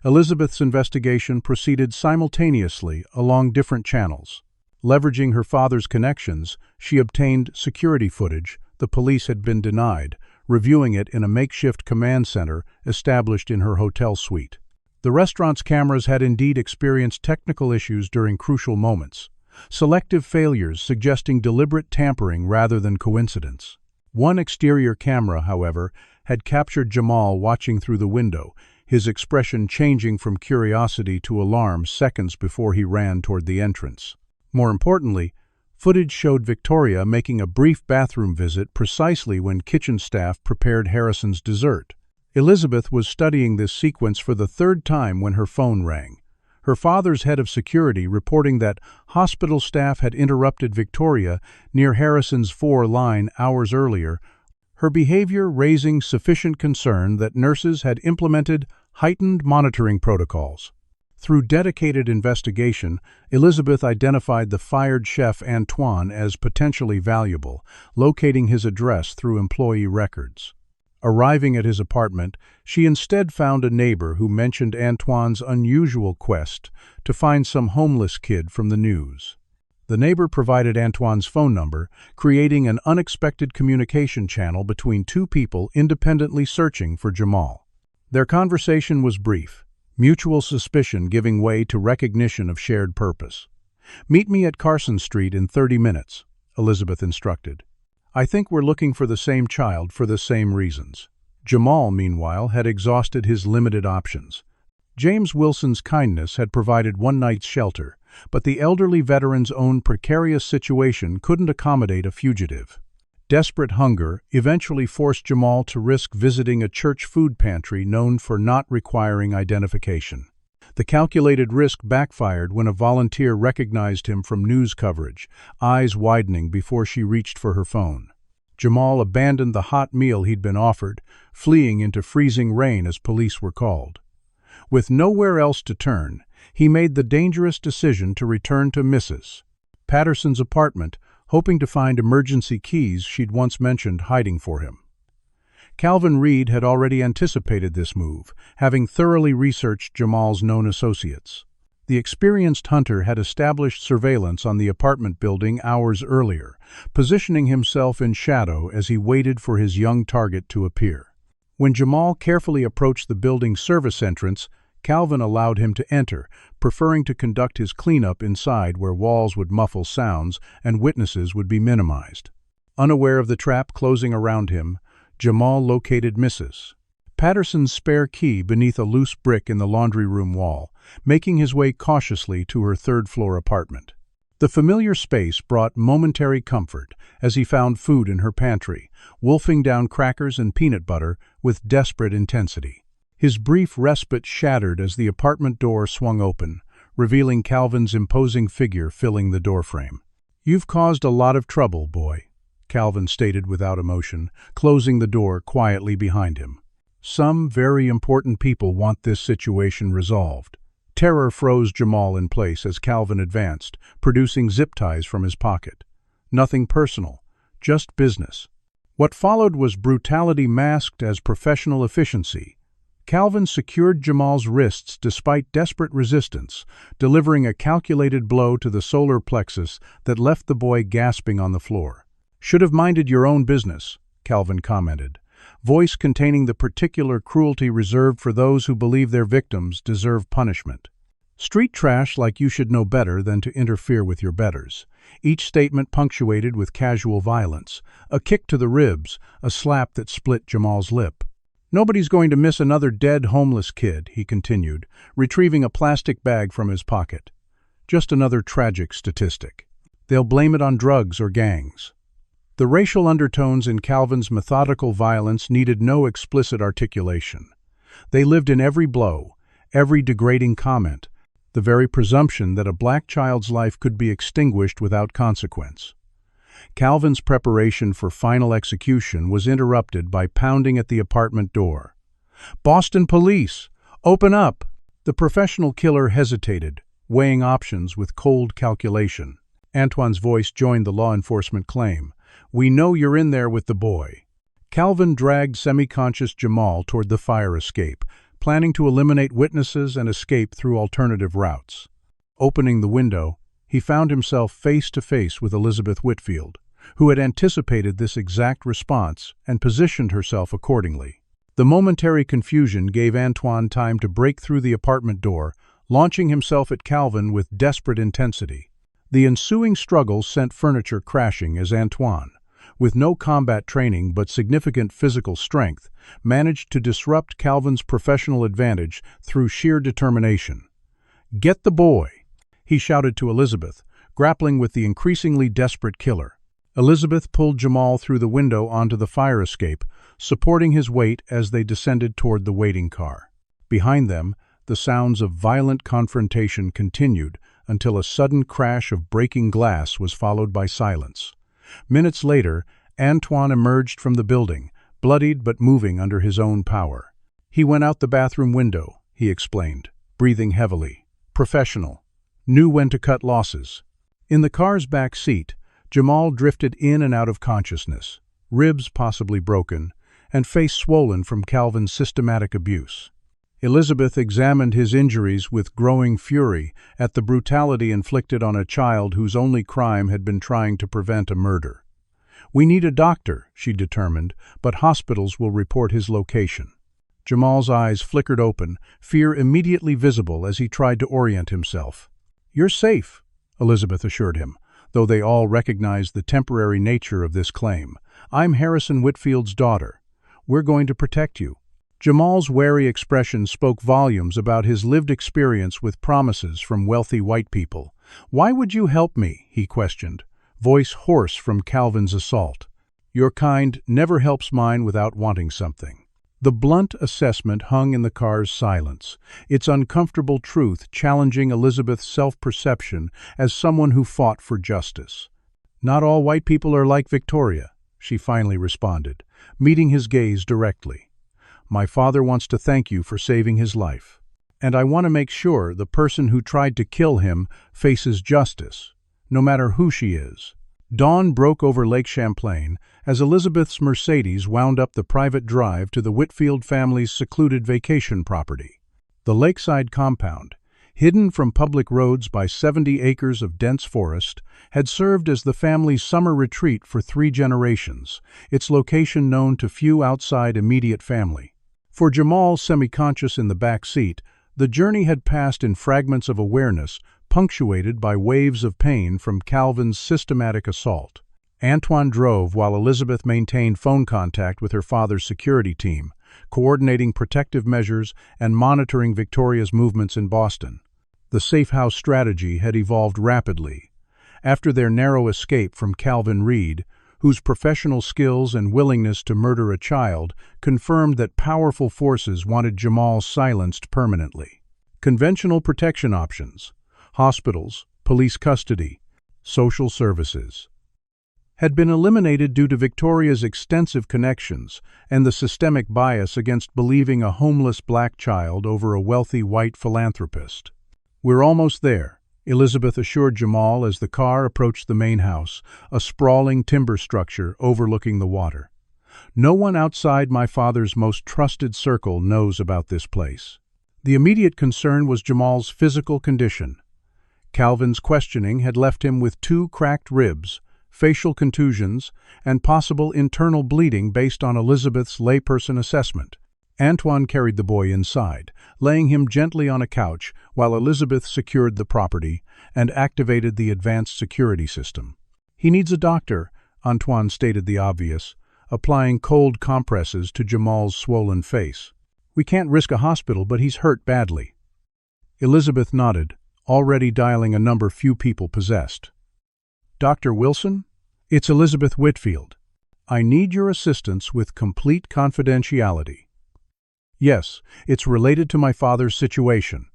Elizabeth's investigation proceeded simultaneously along different channels. Leveraging her father's connections, she obtained security footage the police had been denied, reviewing it in a makeshift command center established in her hotel suite. The restaurant's cameras had indeed experienced technical issues during crucial moments, selective failures suggesting deliberate tampering rather than coincidence. One exterior camera, however, had captured Jamal watching through the window, his expression changing from curiosity to alarm seconds before he ran toward the entrance. More importantly, footage showed Victoria making a brief bathroom visit precisely when kitchen staff prepared Harrison's dessert. Elizabeth was studying this sequence for the 3rd time when her phone rang. Her father's head of security reporting that hospital staff had interrupted Victoria near Harrison's 4 line hours earlier, her behavior raising sufficient concern that nurses had implemented heightened monitoring protocols. Through dedicated investigation, Elizabeth identified the fired chef Antoine as potentially valuable, locating his address through employee records. Arriving at his apartment, she instead found a neighbor who mentioned Antoine's unusual quest to find some homeless kid from the news. The neighbor provided Antoine's phone number, creating an unexpected communication channel between 2 people independently searching for Jamal. Their conversation was brief, mutual suspicion giving way to recognition of shared purpose. "Meet me at Carson Street in 30 minutes, Elizabeth instructed. "I think we're looking for the same child for the same reasons." Jamal, meanwhile, had exhausted his limited options. James Wilson's kindness had provided one night's shelter, but the elderly veteran's own precarious situation couldn't accommodate a fugitive. Desperate hunger eventually forced Jamal to risk visiting a church food pantry known for not requiring identification. The calculated risk backfired when a volunteer recognized him from news coverage, eyes widening before she reached for her phone. Jamal abandoned the hot meal he'd been offered, fleeing into freezing rain as police were called. With nowhere else to turn, he made the dangerous decision to return to Mrs. Patterson's apartment, hoping to find emergency keys she'd once mentioned hiding for him. Calvin Reed had already anticipated this move, having thoroughly researched Jamal's known associates. The experienced hunter had established surveillance on the apartment building hours earlier, positioning himself in shadow as he waited for his young target to appear. When Jamal carefully approached the building's service entrance, Calvin allowed him to enter, preferring to conduct his cleanup inside where walls would muffle sounds and witnesses would be minimized. Unaware of the trap closing around him, Jamal located Mrs. Patterson's spare key beneath a loose brick in the laundry room wall, making his way cautiously to her third-floor apartment. The familiar space brought momentary comfort as he found food in her pantry, wolfing down crackers and peanut butter with desperate intensity. His brief respite shattered as the apartment door swung open, revealing Calvin's imposing figure filling the doorframe. "You've caused a lot of trouble, boy," Calvin stated without emotion, closing the door quietly behind him. "Some very important people want this situation resolved." Terror froze Jamal in place as Calvin advanced, producing zip ties from his pocket. Nothing personal, just business. What followed was brutality masked as professional efficiency. Calvin secured Jamal's wrists despite desperate resistance, delivering a calculated blow to the solar plexus that left the boy gasping on the floor. "Should have minded your own business," Calvin commented, voice containing the particular cruelty reserved for those who believe their victims deserve punishment. "Street trash like you should know better than to interfere with your betters," each statement punctuated with casual violence, a kick to the ribs, a slap that split Jamal's lip. "Nobody's going to miss another dead homeless kid," he continued, retrieving a plastic bag from his pocket. "Just another tragic statistic. They'll blame it on drugs or gangs." The racial undertones in Calvin's methodical violence needed no explicit articulation. They lived in every blow, every degrading comment, the very presumption that a black child's life could be extinguished without consequence. Calvin's preparation for final execution was interrupted by pounding at the apartment door. "Boston police! Open up!" The professional killer hesitated, weighing options with cold calculation. Antoine's voice joined the law enforcement claim. "We know you're in there with the boy." Calvin dragged semi-conscious Jamal toward the fire escape, planning to eliminate witnesses and escape through alternative routes. Opening the window, he found himself face to face with Elizabeth Whitfield, who had anticipated this exact response and positioned herself accordingly. The momentary confusion gave Antoine time to break through the apartment door, launching himself at Calvin with desperate intensity. The ensuing struggle sent furniture crashing as Antoine, with no combat training but significant physical strength, managed to disrupt Calvin's professional advantage through sheer determination. "Get the boy!" he shouted to Elizabeth, grappling with the increasingly desperate killer. Elizabeth pulled Jamal through the window onto the fire escape, supporting his weight as they descended toward the waiting car. Behind them, the sounds of violent confrontation continued until a sudden crash of breaking glass was followed by silence. Minutes later, Antoine emerged from the building, bloodied but moving under his own power. "He went out the bathroom window," he explained, breathing heavily. "Professional. Knew when to cut losses." In the car's back seat, Jamal drifted in and out of consciousness, ribs possibly broken, and face swollen from Calvin's systematic abuse. Elizabeth examined his injuries with growing fury at the brutality inflicted on a child whose only crime had been trying to prevent a murder. "We need a doctor," she determined, "but hospitals will report his location." Jamal's eyes flickered open, fear immediately visible as he tried to orient himself. "You're safe," Elizabeth assured him, though they all recognized the temporary nature of this claim. "I'm Harrison Whitfield's daughter. We're going to protect you." Jamal's wary expression spoke volumes about his lived experience with promises from wealthy white people. "Why would you help me?" he questioned, voice hoarse from Calvin's assault. "Your kind never helps mine without wanting something." The blunt assessment hung in the car's silence, its uncomfortable truth challenging Elizabeth's self-perception as someone who fought for justice. "Not all white people are like Victoria," she finally responded, meeting his gaze directly. "My father wants to thank you for saving his life. And I want to make sure the person who tried to kill him faces justice, no matter who she is." Dawn broke over Lake Champlain as Elizabeth's Mercedes wound up the private drive to the Whitfield family's secluded vacation property. The lakeside compound, hidden from public roads by 70 acres of dense forest, had served as the family's summer retreat for 3 generations, its location known to few outside immediate family. For Jamal, semi-conscious in the back seat, the journey had passed in fragments of awareness, punctuated by waves of pain from Calvin's systematic assault. Antoine drove while Elizabeth maintained phone contact with her father's security team, coordinating protective measures and monitoring Victoria's movements in Boston. The safe house strategy had evolved rapidly. After their narrow escape from Calvin Reed, whose professional skills and willingness to murder a child confirmed that powerful forces wanted Jamal silenced permanently. Conventional protection options, hospitals, police custody, social services, had been eliminated due to Victoria's extensive connections and the systemic bias against believing a homeless black child over a wealthy white philanthropist. "We're almost there," Elizabeth assured Jamal as the car approached the main house, a sprawling timber structure overlooking the water. "No one outside my father's most trusted circle knows about this place." The immediate concern was Jamal's physical condition. Calvin's questioning had left him with 2 cracked ribs, facial contusions, and possible internal bleeding based on Elizabeth's layperson assessment. Antoine carried the boy inside, laying him gently on a couch while Elizabeth secured the property and activated the advanced security system. "He needs a doctor," Antoine stated the obvious, applying cold compresses to Jamal's swollen face. "We can't risk a hospital, but he's hurt badly." Elizabeth nodded, already dialing a number few people possessed. "Dr. Wilson? It's Elizabeth Whitfield. I need your assistance with complete confidentiality." "Yes, it's related to my father's situation."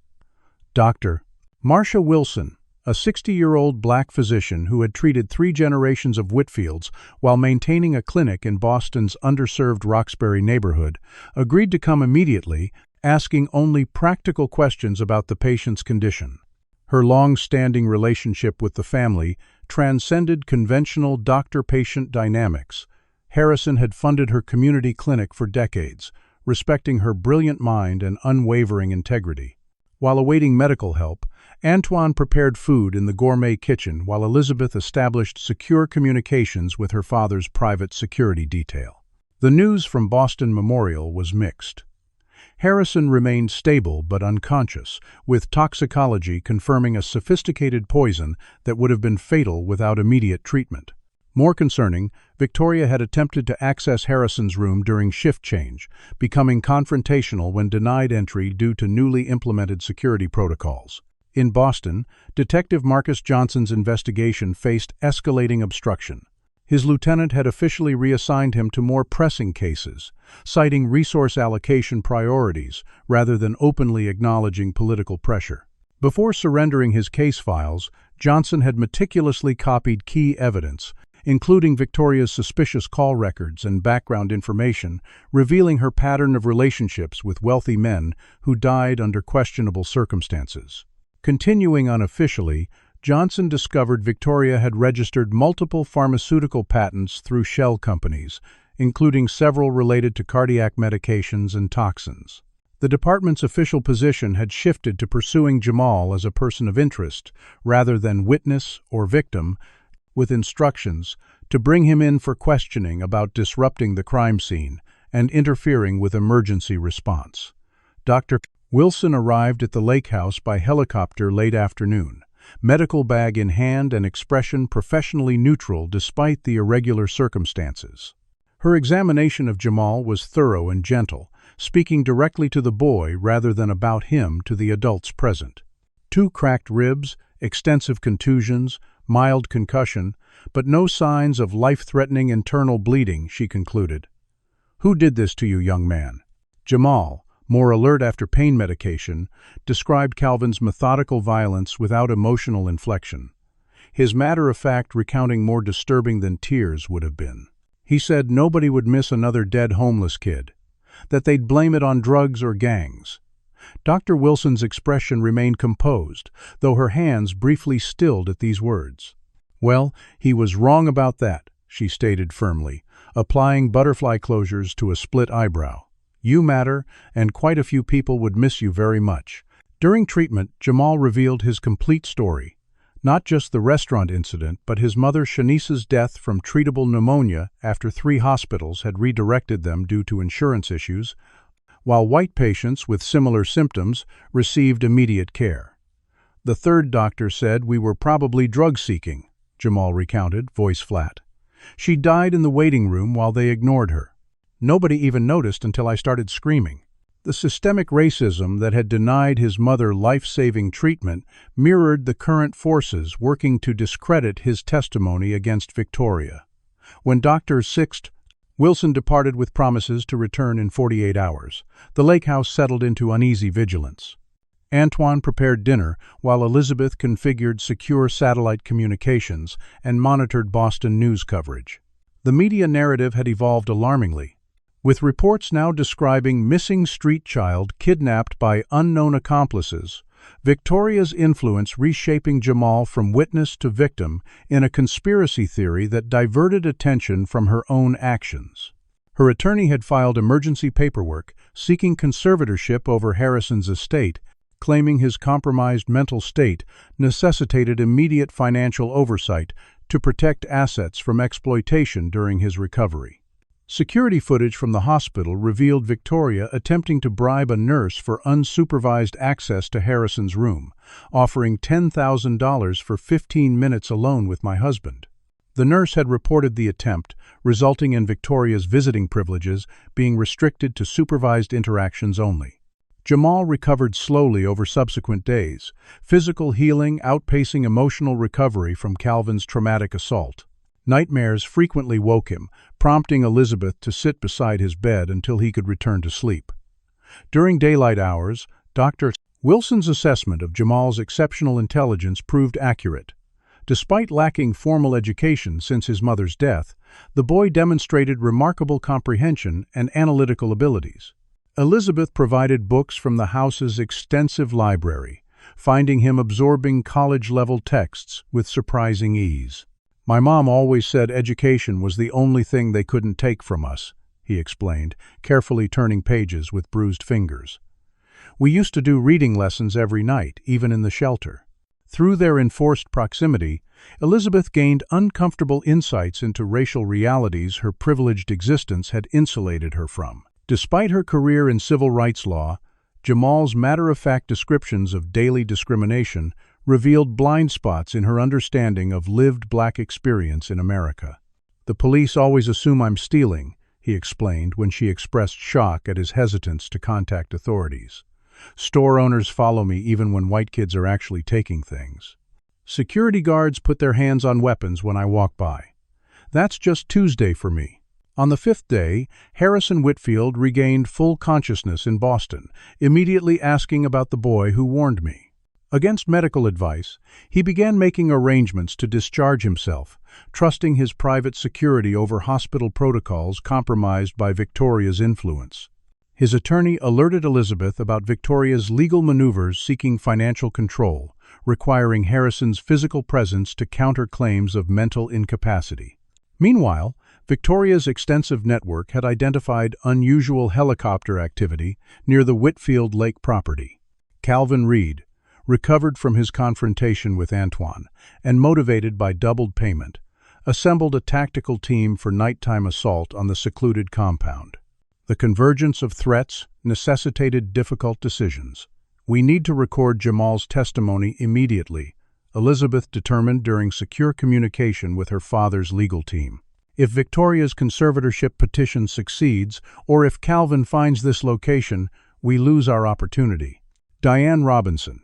"Dr. Marcia Wilson, a 60-year-old black physician who had treated 3 generations of Whitfields while maintaining a clinic in Boston's underserved Roxbury neighborhood, agreed to come immediately, asking only practical questions about the patient's condition. Her long-standing relationship with the family transcended conventional doctor-patient dynamics. Harrison had funded her community clinic for decades, respecting her brilliant mind and unwavering integrity. While awaiting medical help, Antoine prepared food in the gourmet kitchen while Elizabeth established secure communications with her father's private security detail. The news from Boston Memorial was mixed. Harrison remained stable but unconscious, with toxicology confirming a sophisticated poison that would have been fatal without immediate treatment. More concerning, Victoria had attempted to access Harrison's room during shift change, becoming confrontational when denied entry due to newly implemented security protocols. In Boston, Detective Marcus Johnson's investigation faced escalating obstruction. His lieutenant had officially reassigned him to more pressing cases, citing resource allocation priorities rather than openly acknowledging political pressure. Before surrendering his case files, Johnson had meticulously copied key evidence, including Victoria's suspicious call records and background information, revealing her pattern of relationships with wealthy men who died under questionable circumstances. Continuing unofficially, Johnson discovered Victoria had registered multiple pharmaceutical patents through shell companies, including several related to cardiac medications and toxins. The department's official position had shifted to pursuing Jamal as a person of interest, rather than witness or victim, with instructions to bring him in for questioning about disrupting the crime scene and interfering with emergency response. Dr. Wilson arrived at the lake house by helicopter late afternoon, medical bag in hand and expression professionally neutral despite the irregular circumstances. Her examination of Jamal was thorough and gentle, speaking directly to the boy rather than about him to the adults present. 2 cracked ribs, extensive contusions, mild concussion, but no signs of life-threatening internal bleeding, she concluded. "Who did this to you, young man?" Jamal, more alert after pain medication, described Calvin's methodical violence without emotional inflection, his matter-of-fact recounting more disturbing than tears would have been. He said nobody would miss another dead homeless kid, that they'd blame it on drugs or gangs. Dr. Wilson's expression remained composed, though her hands briefly stilled at these words. Well, he was wrong about that, she stated firmly, applying butterfly closures to a split eyebrow. You matter, and quite a few people would miss you very much. During treatment, Jamal revealed his complete story. Not just the restaurant incident, but his mother Shanice's death from treatable pneumonia after 3 hospitals had redirected them due to insurance issues, while white patients with similar symptoms received immediate care. The third doctor said we were probably drug-seeking, Jamal recounted, voice flat. She died in the waiting room while they ignored her. Nobody even noticed until I started screaming. The systemic racism that had denied his mother life-saving treatment mirrored the current forces working to discredit his testimony against Victoria. When Dr. Sixth Wilson departed with promises to return in 48 hours, the lake house settled into uneasy vigilance. Antoine prepared dinner while Elizabeth configured secure satellite communications and monitored Boston news coverage. The media narrative had evolved alarmingly, with reports now describing missing street child kidnapped by unknown accomplices, Victoria's influence reshaping Jamal from witness to victim in a conspiracy theory that diverted attention from her own actions. Her attorney had filed emergency paperwork seeking conservatorship over Harrison's estate, claiming his compromised mental state necessitated immediate financial oversight to protect assets from exploitation during his recovery. Security footage from the hospital revealed Victoria attempting to bribe a nurse for unsupervised access to Harrison's room, offering $10,000 for 15 minutes alone with my husband. The nurse had reported the attempt, resulting in Victoria's visiting privileges being restricted to supervised interactions only. Jamal recovered slowly over subsequent days, physical healing outpacing emotional recovery from Calvin's traumatic assault. Nightmares frequently woke him, prompting Elizabeth to sit beside his bed until he could return to sleep. During daylight hours, Dr. Wilson's assessment of Jamal's exceptional intelligence proved accurate. Despite lacking formal education since his mother's death, the boy demonstrated remarkable comprehension and analytical abilities. Elizabeth provided books from the house's extensive library, finding him absorbing college-level texts with surprising ease. My mom always said education was the only thing they couldn't take from us, he explained, carefully turning pages with bruised fingers. We used to do reading lessons every night, even in the shelter. Through their enforced proximity, Elizabeth gained uncomfortable insights into racial realities her privileged existence had insulated her from. Despite her career in civil rights law, Jamal's matter-of-fact descriptions of daily discrimination revealed blind spots in her understanding of lived black experience in America. The police always assume I'm stealing, he explained when she expressed shock at his hesitance to contact authorities. Store owners follow me even when white kids are actually taking things. Security guards put their hands on weapons when I walk by. That's just Tuesday for me. On the 5th day, Harrison Whitfield regained full consciousness in Boston, immediately asking about the boy who warned me. Against medical advice, he began making arrangements to discharge himself, trusting his private security over hospital protocols compromised by Victoria's influence. His attorney alerted Elizabeth about Victoria's legal maneuvers seeking financial control, requiring Harrison's physical presence to counter claims of mental incapacity. Meanwhile, Victoria's extensive network had identified unusual helicopter activity near the Whitfield Lake property. Calvin Reed, recovered from his confrontation with Antoine, and motivated by doubled payment, assembled a tactical team for nighttime assault on the secluded compound. The convergence of threats necessitated difficult decisions. We need to record Jamal's testimony immediately, Elizabeth determined during secure communication with her father's legal team. If Victoria's conservatorship petition succeeds, or if Calvin finds this location, we lose our opportunity. Diane Robinson,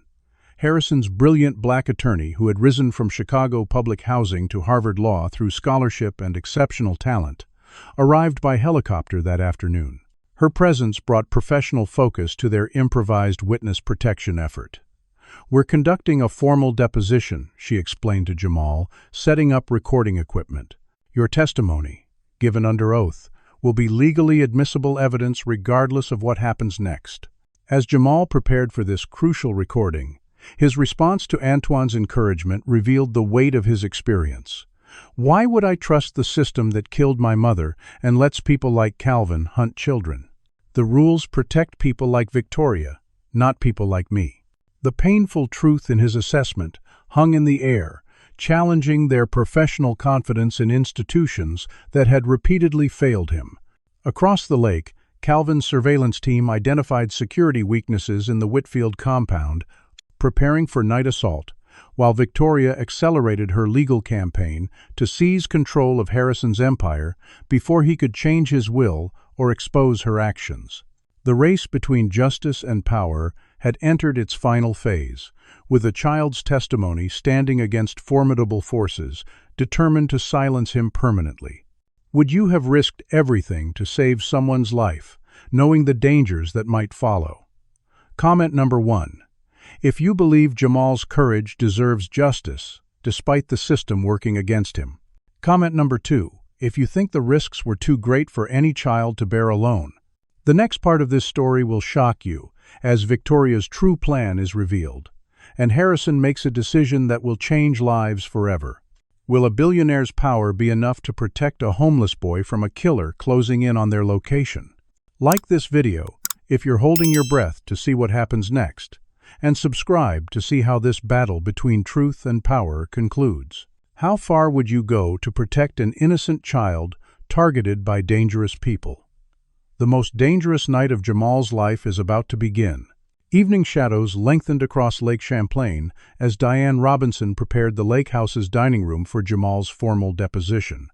Harrison's brilliant black attorney who had risen from Chicago public housing to Harvard Law through scholarship and exceptional talent, arrived by helicopter that afternoon. Her presence brought professional focus to their improvised witness protection effort. "We're conducting a formal deposition," she explained to Jamal, setting up recording equipment. "Your testimony, given under oath, will be legally admissible evidence regardless of what happens next." As Jamal prepared for this crucial recording, His response to Antoine's encouragement revealed the weight of his experience. "Why would I trust the system that killed my mother and lets people like Calvin hunt children? The rules protect people like Victoria, not people like me." The painful truth in his assessment hung in the air, challenging their professional confidence in institutions that had repeatedly failed him. Across the lake, Calvin's surveillance team identified security weaknesses in the Whitfield compound, preparing for night assault, while Victoria accelerated her legal campaign to seize control of Harrison's empire before he could change his will or expose her actions. The race between justice and power had entered its final phase, with a child's testimony standing against formidable forces determined to silence him permanently. Would you have risked everything to save someone's life, knowing the dangers that might follow? Comment number 1. If you believe Jamal's courage deserves justice, despite the system working against him. Comment number 2. If you think the risks were too great for any child to bear alone. The next part of this story will shock you, as Victoria's true plan is revealed, and Harrison makes a decision that will change lives forever. Will a billionaire's power be enough to protect a homeless boy from a killer closing in on their location? Like this video if you're holding your breath to see what happens next, and subscribe to see how this battle between truth and power concludes. How far would you go to protect an innocent child targeted by dangerous people? The most dangerous night of Jamal's life is about to begin. Evening shadows lengthened across Lake Champlain as Diane Robinson prepared the lake house's dining room for Jamal's formal deposition.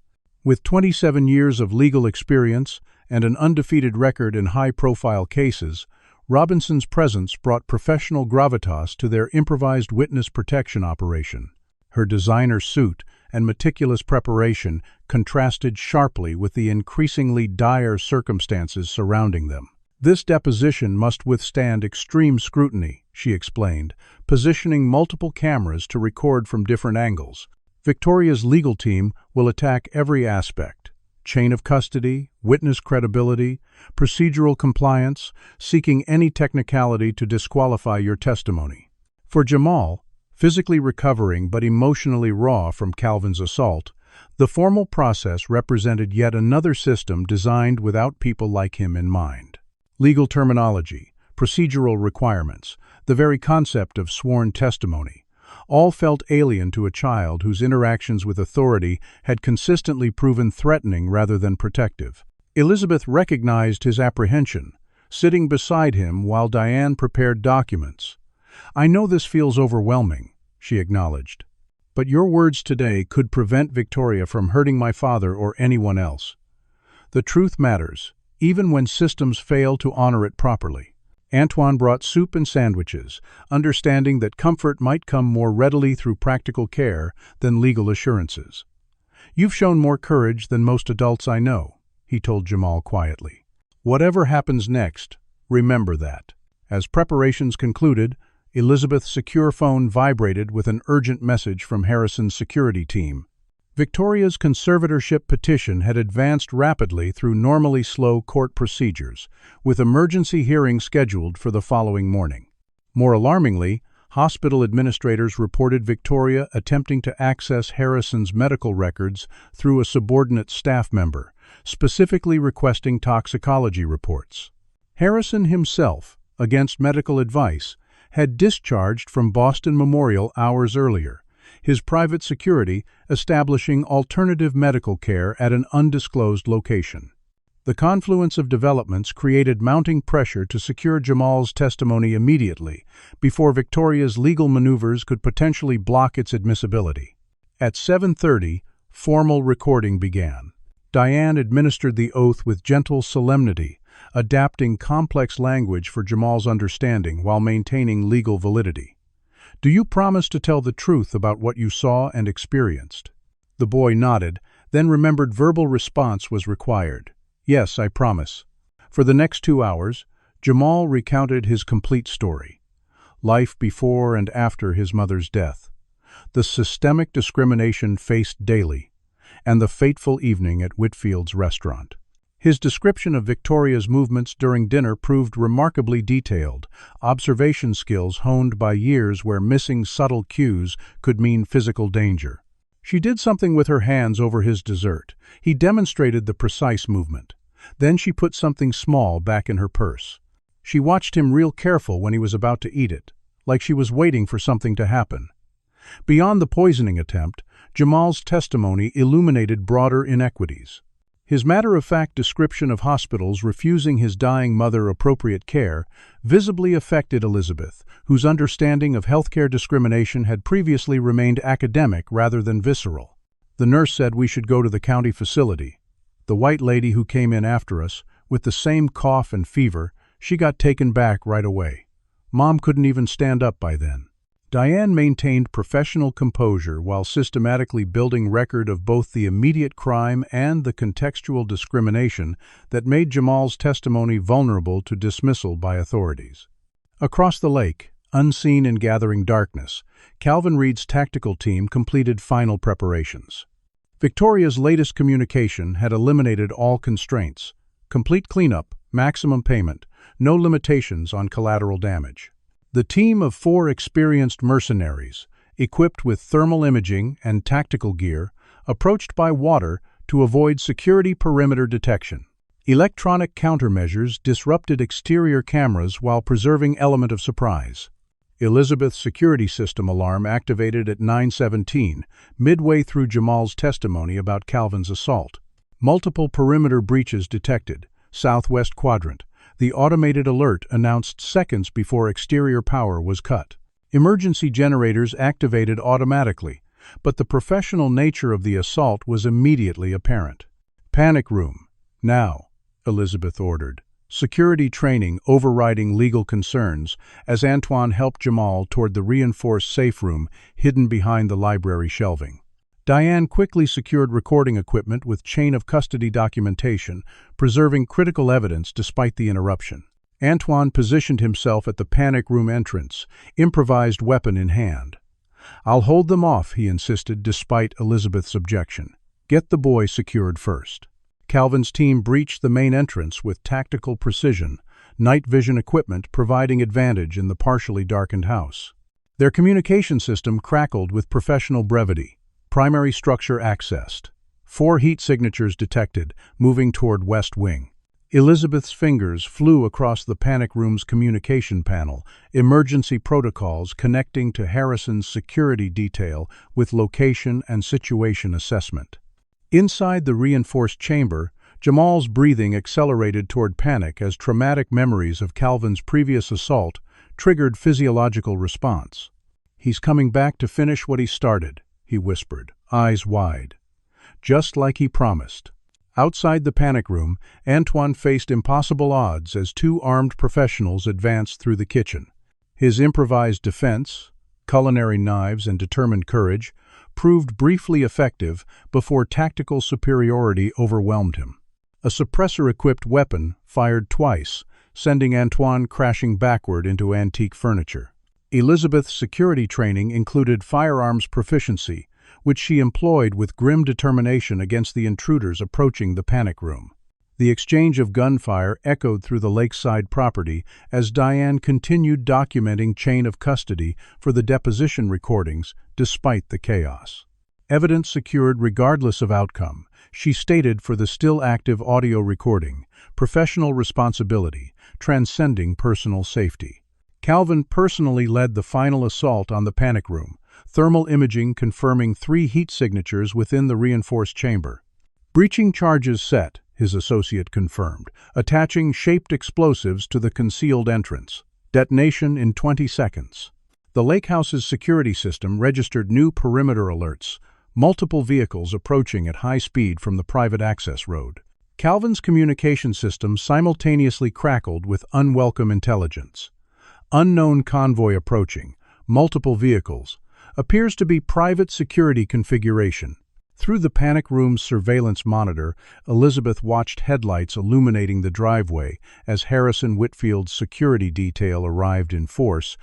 With 27 years of legal experience and an undefeated record in high-profile cases, Robinson's presence brought professional gravitas to their improvised witness protection operation. Her designer suit and meticulous preparation contrasted sharply with the increasingly dire circumstances surrounding them. "This deposition must withstand extreme scrutiny," she explained, positioning multiple cameras to record from different angles. Victoria's legal team will attack every aspect: chain of custody, witness credibility, procedural compliance, seeking any technicality to disqualify your testimony. For Jamal, physically recovering but emotionally raw from Calvin's assault, the formal process represented yet another system designed without people like him in mind. Legal terminology, procedural requirements, the very concept of sworn testimony, all felt alien to a child whose interactions with authority had consistently proven threatening rather than protective. Elizabeth recognized his apprehension, sitting beside him while Diane prepared documents. "I know this feels overwhelming," she acknowledged, "but your words today could prevent Victoria from hurting my father or anyone else. The truth matters, even when systems fail to honor it properly." Antoine brought soup and sandwiches, understanding that comfort might come more readily through practical care than legal assurances. "You've shown more courage than most adults I know," he told Jamal quietly. "Whatever happens next, remember that." As preparations concluded, Elizabeth's secure phone vibrated with an urgent message from Harrison's security team. Victoria's conservatorship petition had advanced rapidly through normally slow court procedures, with emergency hearings scheduled for the following morning. More alarmingly, hospital administrators reported Victoria attempting to access Harrison's medical records through a subordinate staff member, specifically requesting toxicology reports. Harrison himself, against medical advice, had discharged from Boston Memorial hours earlier, his private security establishing alternative medical care at an undisclosed location. The confluence of developments created mounting pressure to secure Jamal's testimony immediately, before Victoria's legal maneuvers could potentially block its admissibility. At 7:30, formal recording began. Diane administered the oath with gentle solemnity, adapting complex language for Jamal's understanding while maintaining legal validity. "Do you promise to tell the truth about what you saw and experienced?" The boy nodded, then remembered verbal response was required. "Yes, I promise." For the next 2 hours, Jamal recounted his complete story. Life before and after his mother's death, the systemic discrimination faced daily, and the fateful evening at Whitfield's restaurant. His description of Victoria's movements during dinner proved remarkably detailed, observation skills honed by years where missing subtle cues could mean physical danger. She did something with her hands over his dessert. He demonstrated the precise movement. Then she put something small back in her purse. She watched him real careful when he was about to eat it, like she was waiting for something to happen. Beyond the poisoning attempt, Jamal's testimony illuminated broader inequities. His matter-of-fact description of hospitals refusing his dying mother appropriate care visibly affected Elizabeth, whose understanding of healthcare discrimination had previously remained academic rather than visceral. The nurse said we should go to the county facility. The white lady who came in after us, with the same cough and fever, she got taken back right away. Mom couldn't even stand up by then. Diane maintained professional composure while systematically building record of both the immediate crime and the contextual discrimination that made Jamal's testimony vulnerable to dismissal by authorities. Across the lake, unseen in gathering darkness, Calvin Reed's tactical team completed final preparations. Victoria's latest communication had eliminated all constraints: complete cleanup, maximum payment, no limitations on collateral damage. The team of 4 experienced mercenaries, equipped with thermal imaging and tactical gear, approached by water to avoid security perimeter detection. Electronic countermeasures disrupted exterior cameras while preserving element of surprise. Elizabeth's security system alarm activated at 9:17, midway through Jamal's testimony about Calvin's assault. Multiple perimeter breaches detected, southwest quadrant. The automated alert announced seconds before exterior power was cut. Emergency generators activated automatically, but the professional nature of the assault was immediately apparent. "Panic room, now," Elizabeth ordered. Security training overriding legal concerns as Antoine helped Jamal toward the reinforced safe room hidden behind the library shelving. Diane quickly secured recording equipment with chain of custody documentation, preserving critical evidence despite the interruption. Antoine positioned himself at the panic room entrance, improvised weapon in hand. "I'll hold them off," he insisted despite Elizabeth's objection. "Get the boy secured first." Calvin's team breached the main entrance with tactical precision, night vision equipment providing advantage in the partially darkened house. Their communication system crackled with professional brevity. Primary structure accessed. 4 heat signatures detected, moving toward West Wing. Elizabeth's fingers flew across the panic room's communication panel, emergency protocols connecting to Harrison's security detail with location and situation assessment. Inside the reinforced chamber, Jamal's breathing accelerated toward panic as traumatic memories of Calvin's previous assault triggered physiological response. "He's coming back to finish what he started," he whispered, eyes wide. Just like he promised. Outside the panic room, Antoine faced impossible odds as 2 armed professionals advanced through the kitchen. His improvised defense, culinary knives and determined courage, proved briefly effective before tactical superiority overwhelmed him. A suppressor-equipped weapon fired twice, sending Antoine crashing backward into antique furniture. Elizabeth's security training included firearms proficiency, which she employed with grim determination against the intruders approaching the panic room. The exchange of gunfire echoed through the lakeside property as Diane continued documenting chain of custody for the deposition recordings despite the chaos. Evidence secured regardless of outcome, she stated for the still-active audio recording, professional responsibility, transcending personal safety. Calvin personally led the final assault on the panic room, thermal imaging confirming 3 heat signatures within the reinforced chamber. "Breaching charges set," his associate confirmed, attaching shaped explosives to the concealed entrance. Detonation in 20 seconds. The lake house's security system registered new perimeter alerts, multiple vehicles approaching at high speed from the private access road. Calvin's communication system simultaneously crackled with unwelcome intelligence. Unknown convoy approaching, multiple vehicles, appears to be private security configuration. Through the panic room's surveillance monitor, Elizabeth watched headlights illuminating the driveway as Harrison Whitfield's security detail arrived in force,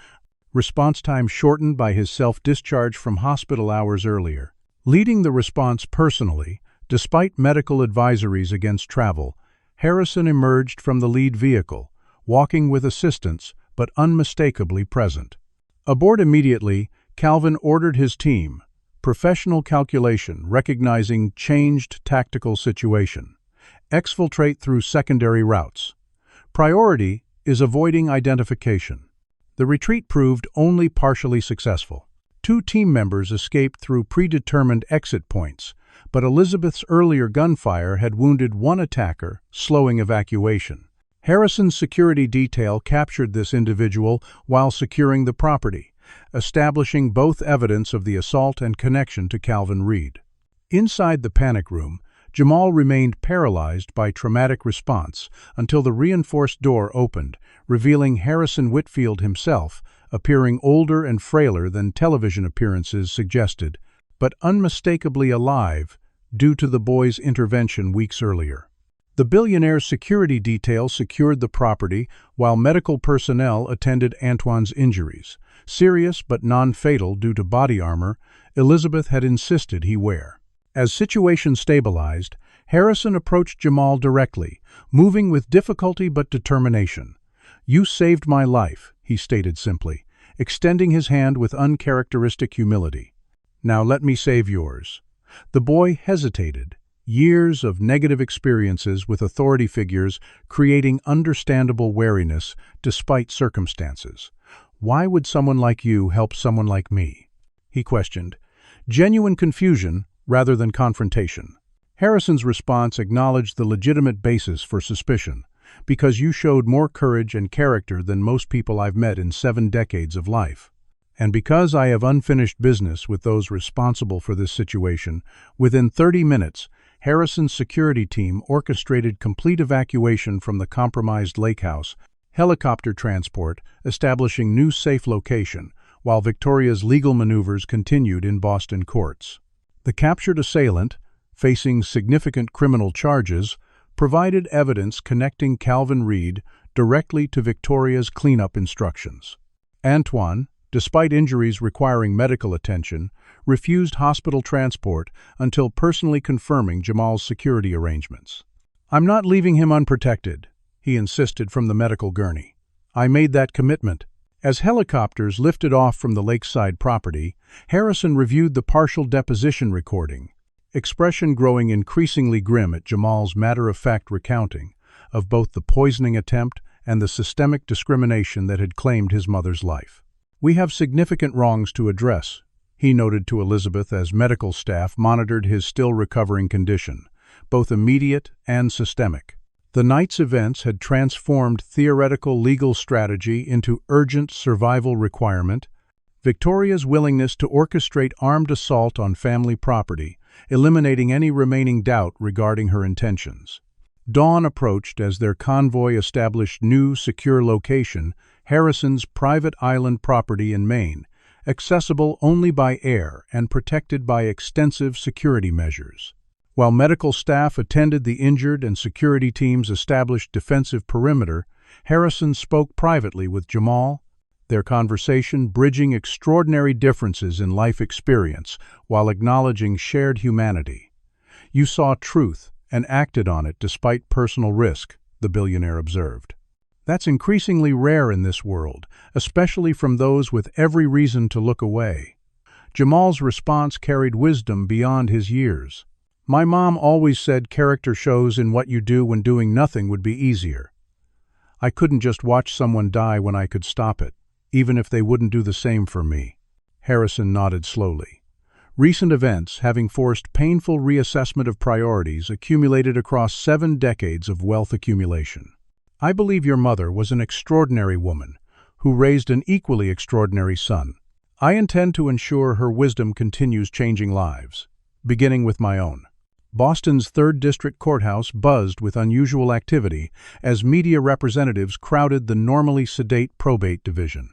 response time shortened by his self-discharge from hospital hours earlier. Leading the response personally, despite medical advisories against travel, Harrison emerged from the lead vehicle, walking with assistance but unmistakably present. Aboard immediately, Calvin ordered his team, professional calculation recognizing changed tactical situation, exfiltrate through secondary routes. Priority is avoiding identification. The retreat proved only partially successful. 2 team members escaped through predetermined exit points, but Elizabeth's earlier gunfire had wounded 1 attacker, slowing evacuation. Harrison's security detail captured this individual while securing the property, establishing both evidence of the assault and connection to Calvin Reed. Inside the panic room, Jamal remained paralyzed by traumatic response until the reinforced door opened, revealing Harrison Whitfield himself, appearing older and frailer than television appearances suggested, but unmistakably alive due to the boy's intervention weeks earlier. The Billionaire's security detail secured the property while medical personnel attended Antoine's injuries. Serious but non-fatal due to body armor, Elizabeth had insisted he wear. As situation stabilized, Harrison approached Jamal directly, moving with difficulty but determination. "You saved my life," he stated simply, extending his hand with uncharacteristic humility. "Now let me save yours." The boy hesitated, years of negative experiences with authority figures creating understandable wariness despite circumstances. "Why would someone like you help someone like me?" he questioned. Genuine confusion rather than confrontation. Harrison's response acknowledged the legitimate basis for suspicion. "Because you showed more courage and character than most people I've met in 7 decades of life. And because I have unfinished business with those responsible for this situation." Within 30 minutes, Harrison's security team orchestrated complete evacuation from the compromised lake house, helicopter transport, establishing new safe location, while Victoria's legal maneuvers continued in Boston courts. The captured assailant, facing significant criminal charges, provided evidence connecting Calvin Reed directly to Victoria's cleanup instructions. Antoine, despite injuries requiring medical attention, refused hospital transport until personally confirming Jamal's security arrangements. "I'm not leaving him unprotected," he insisted from the medical gurney. "I made that commitment." As helicopters lifted off from the lakeside property, Harrison reviewed the partial deposition recording, expression growing increasingly grim at Jamal's matter-of-fact recounting of both the poisoning attempt and the systemic discrimination that had claimed his mother's life. "We have significant wrongs to address," he noted to Elizabeth as medical staff monitored his still-recovering condition, both immediate and systemic. The night's events had transformed theoretical legal strategy into urgent survival requirement. Victoria's willingness to orchestrate armed assault on family property, eliminating any remaining doubt regarding her intentions. Dawn approached as their convoy established new, secure location, Harrison's private island property in Maine, accessible only by air and protected by extensive security measures. While medical staff attended the injured and security teams established defensive perimeter, Harrison spoke privately with Jamal, their conversation bridging extraordinary differences in life experience while acknowledging shared humanity. "You saw truth and acted on it despite personal risk," the billionaire observed. "That's increasingly rare in this world, especially from those with every reason to look away." Jamal's response carried wisdom beyond his years. "My mom always said character shows in what you do when doing nothing would be easier. I couldn't just watch someone die when I could stop it, even if they wouldn't do the same for me." Harrison nodded slowly. Recent events, having forced painful reassessment of priorities, accumulated across 7 decades of wealth accumulation. "I believe your mother was an extraordinary woman who raised an equally extraordinary son. I intend to ensure her wisdom continues changing lives, beginning with my own." Boston's 3rd District Courthouse buzzed with unusual activity as media representatives crowded the normally sedate probate division.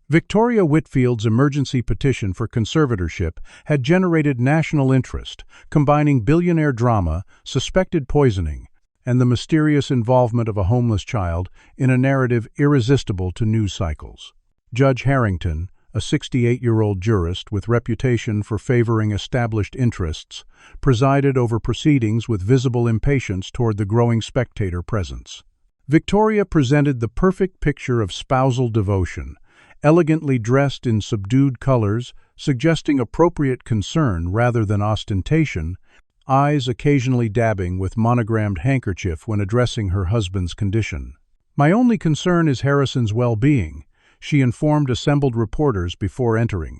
Victoria Whitfield's emergency petition for conservatorship had generated national interest, combining billionaire drama, suspected poisoning, and the mysterious involvement of a homeless child in a narrative irresistible to news cycles. Judge Harrington, a 68-year-old jurist with reputation for favoring established interests, presided over proceedings with visible impatience toward the growing spectator presence. Victoria presented the perfect picture of spousal devotion, elegantly dressed in subdued colors, suggesting appropriate concern rather than ostentation, eyes occasionally dabbing with monogrammed handkerchief when addressing her husband's condition. "My only concern is Harrison's well-being," she informed assembled reporters before entering.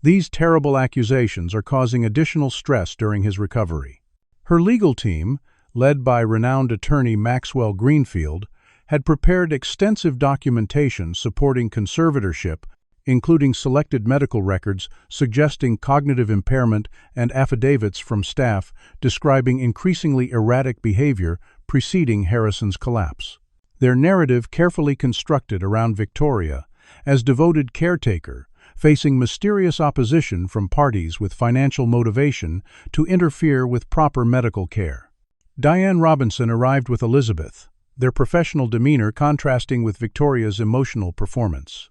"These terrible accusations are causing additional stress during his recovery." Her legal team, led by renowned attorney Maxwell Greenfield, had prepared extensive documentation supporting conservatorship, including selected medical records suggesting cognitive impairment and affidavits from staff describing increasingly erratic behavior preceding Harrison's collapse. Their narrative carefully constructed around Victoria as devoted caretaker, facing mysterious opposition from parties with financial motivation to interfere with proper medical care. Diane Robinson arrived with Elizabeth, their professional demeanor contrasting with Victoria's emotional performance.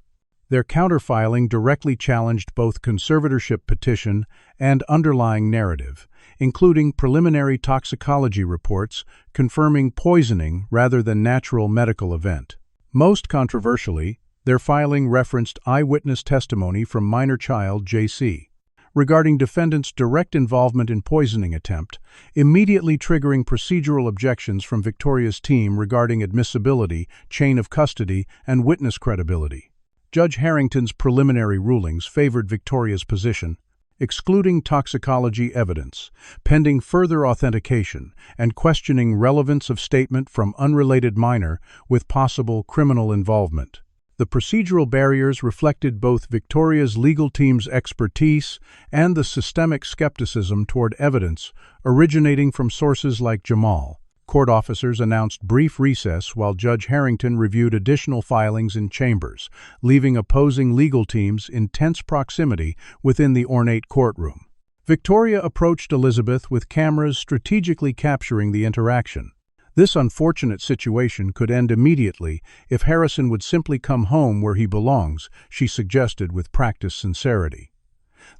Their counterfiling directly challenged both conservatorship petition and underlying narrative, including preliminary toxicology reports confirming poisoning rather than natural medical event. Most controversially, their filing referenced eyewitness testimony from minor child J.C. regarding defendant's direct involvement in poisoning attempt, immediately triggering procedural objections from Victoria's team regarding admissibility, chain of custody, and witness credibility. Judge Harrington's preliminary rulings favored Victoria's position, excluding toxicology evidence, pending further authentication, and questioning relevance of statement from unrelated minor with possible criminal involvement. The procedural barriers reflected both Victoria's legal team's expertise and the systemic skepticism toward evidence originating from sources like Jamal. Court officers announced brief recess while Judge Harrington reviewed additional filings in chambers, leaving opposing legal teams in tense proximity within the ornate courtroom. Victoria approached Elizabeth with cameras strategically capturing the interaction. This unfortunate situation could end immediately if Harrison would simply come home where he belongs, she suggested with practiced sincerity.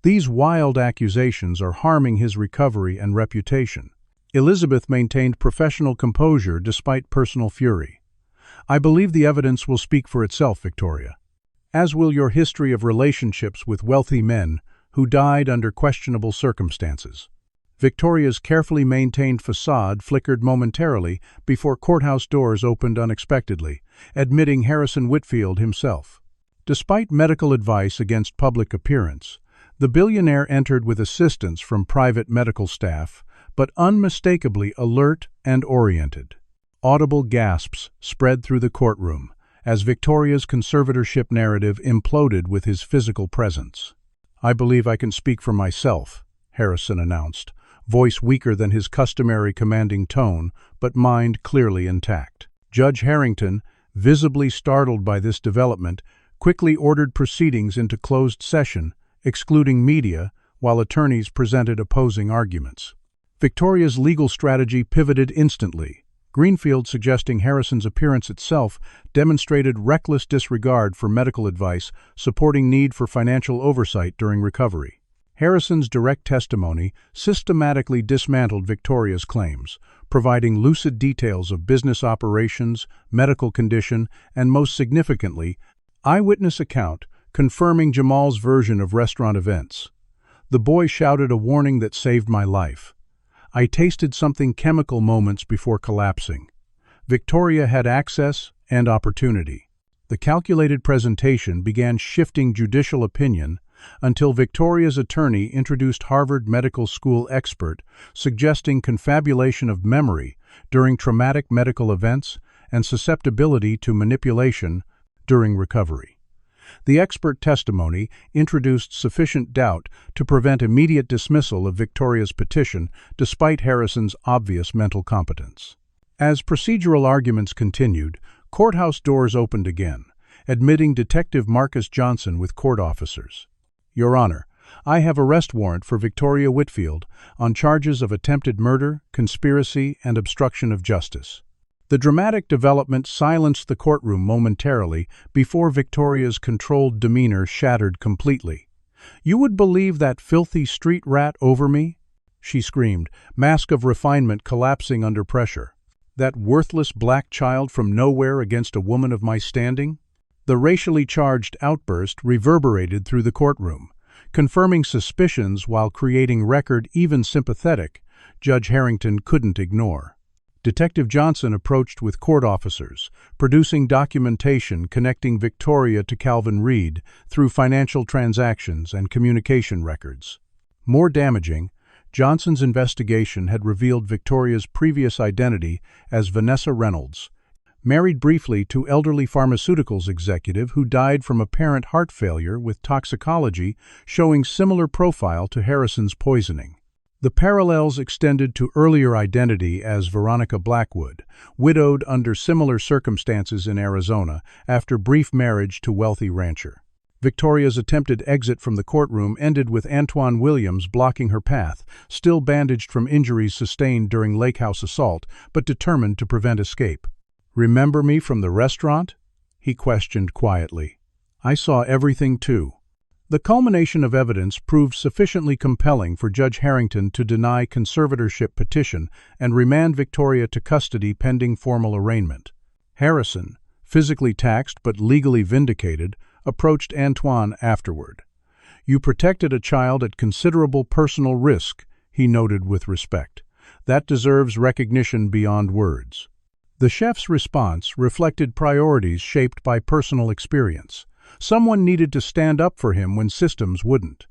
These wild accusations are harming his recovery and reputation. Elizabeth maintained professional composure despite personal fury. "I believe the evidence will speak for itself, Victoria. As will your history of relationships with wealthy men who died under questionable circumstances." Victoria's carefully maintained facade flickered momentarily before courthouse doors opened unexpectedly, admitting Harrison Whitfield himself. Despite medical advice against public appearance, the billionaire entered with assistance from private medical staff, but unmistakably alert and oriented. Audible gasps spread through the courtroom as Victoria's conservatorship narrative imploded with his physical presence. "I believe I can speak for myself," Harrison announced, voice weaker than his customary commanding tone, but mind clearly intact. Judge Harrington, visibly startled by this development, quickly ordered proceedings into closed session, excluding media, while attorneys presented opposing arguments. Victoria's legal strategy pivoted instantly, Greenfield suggesting Harrison's appearance itself demonstrated reckless disregard for medical advice, supporting need for financial oversight during recovery. Harrison's direct testimony systematically dismantled Victoria's claims, providing lucid details of business operations, medical condition, and most significantly, eyewitness account confirming Jamal's version of restaurant events. "The boy shouted a warning that saved my life. I tasted something chemical moments before collapsing." Victoria had access and opportunity. The calculated presentation began shifting judicial opinion until Victoria's attorney introduced Harvard Medical School expert suggesting confabulation of memory during traumatic medical events and susceptibility to manipulation during recovery. The expert testimony introduced sufficient doubt to prevent immediate dismissal of Victoria's petition despite Harrison's obvious mental competence. As procedural arguments continued, courthouse doors opened again, admitting Detective Marcus Johnson with court officers. "Your Honor, I have arrest warrant for Victoria Whitfield on charges of attempted murder, conspiracy, and obstruction of justice." The dramatic development silenced the courtroom momentarily before Victoria's controlled demeanor shattered completely. "You would believe that filthy street rat over me?" she screamed, mask of refinement collapsing under pressure. "That worthless black child from nowhere against a woman of my standing?" The racially charged outburst reverberated through the courtroom, confirming suspicions while creating record even sympathetic Judge Harrington couldn't ignore. Detective Johnson approached with court officers, producing documentation connecting Victoria to Calvin Reed through financial transactions and communication records. More damaging, Johnson's investigation had revealed Victoria's previous identity as Vanessa Reynolds, married briefly to elderly pharmaceuticals executive who died from apparent heart failure with toxicology showing similar profile to Harrison's poisoning. The parallels extended to earlier identity as Veronica Blackwood, widowed under similar circumstances in Arizona after brief marriage to wealthy rancher. Victoria's attempted exit from the courtroom ended with Antoine Williams blocking her path, still bandaged from injuries sustained during Lake House assault, but determined to prevent escape. "Remember me from the restaurant?" he questioned quietly. "I saw everything too." The culmination of evidence proved sufficiently compelling for Judge Harrington to deny conservatorship petition and remand Victoria to custody pending formal arraignment. Harrison, physically taxed but legally vindicated, approached Antoine afterward. "You protected a child at considerable personal risk," he noted with respect. "That deserves recognition beyond words." The chef's response reflected priorities shaped by personal experience. Someone needed to stand up for him when systems wouldn't.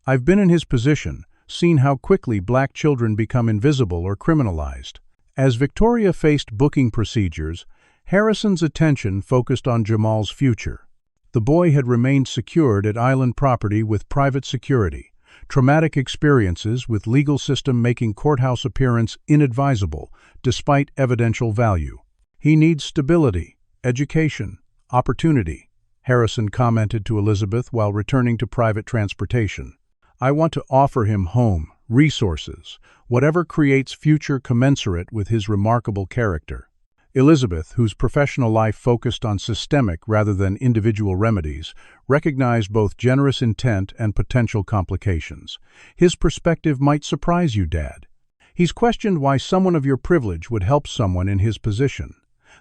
"I've been in his position, seen how quickly black children become invisible or criminalized." As Victoria faced booking procedures, Harrison's attention focused on Jamal's future. The boy had remained secured at island property with private security, traumatic experiences with legal system making courthouse appearance inadvisable, despite evidential value. "He needs stability, education, opportunity," Harrison commented to Elizabeth while returning to private transportation. "I want to offer him home, resources, whatever creates future commensurate with his remarkable character." Elizabeth, whose professional life focused on systemic rather than individual remedies, recognized both generous intent and potential complications. "His perspective might surprise you, Dad. He's questioned why someone of your privilege would help someone in his position.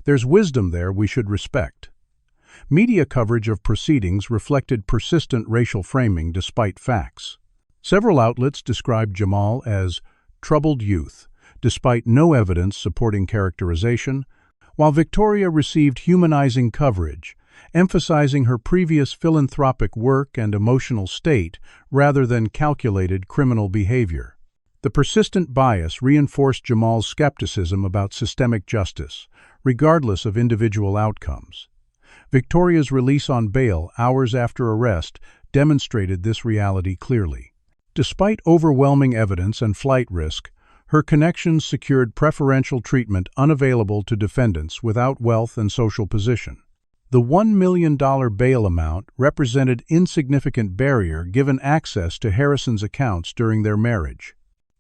There's wisdom there we should respect." Media coverage of proceedings reflected persistent racial framing despite facts. Several outlets described Jamal as troubled youth, despite no evidence supporting characterization, while Victoria received humanizing coverage, emphasizing her previous philanthropic work and emotional state rather than calculated criminal behavior. The persistent bias reinforced Jamal's skepticism about systemic justice, regardless of individual outcomes. Victoria's release on bail hours after arrest demonstrated this reality clearly. Despite overwhelming evidence and flight risk, her connections secured preferential treatment unavailable to defendants without wealth and social position. The $1 million bail amount represented insignificant barrier given access to Harrison's accounts during their marriage.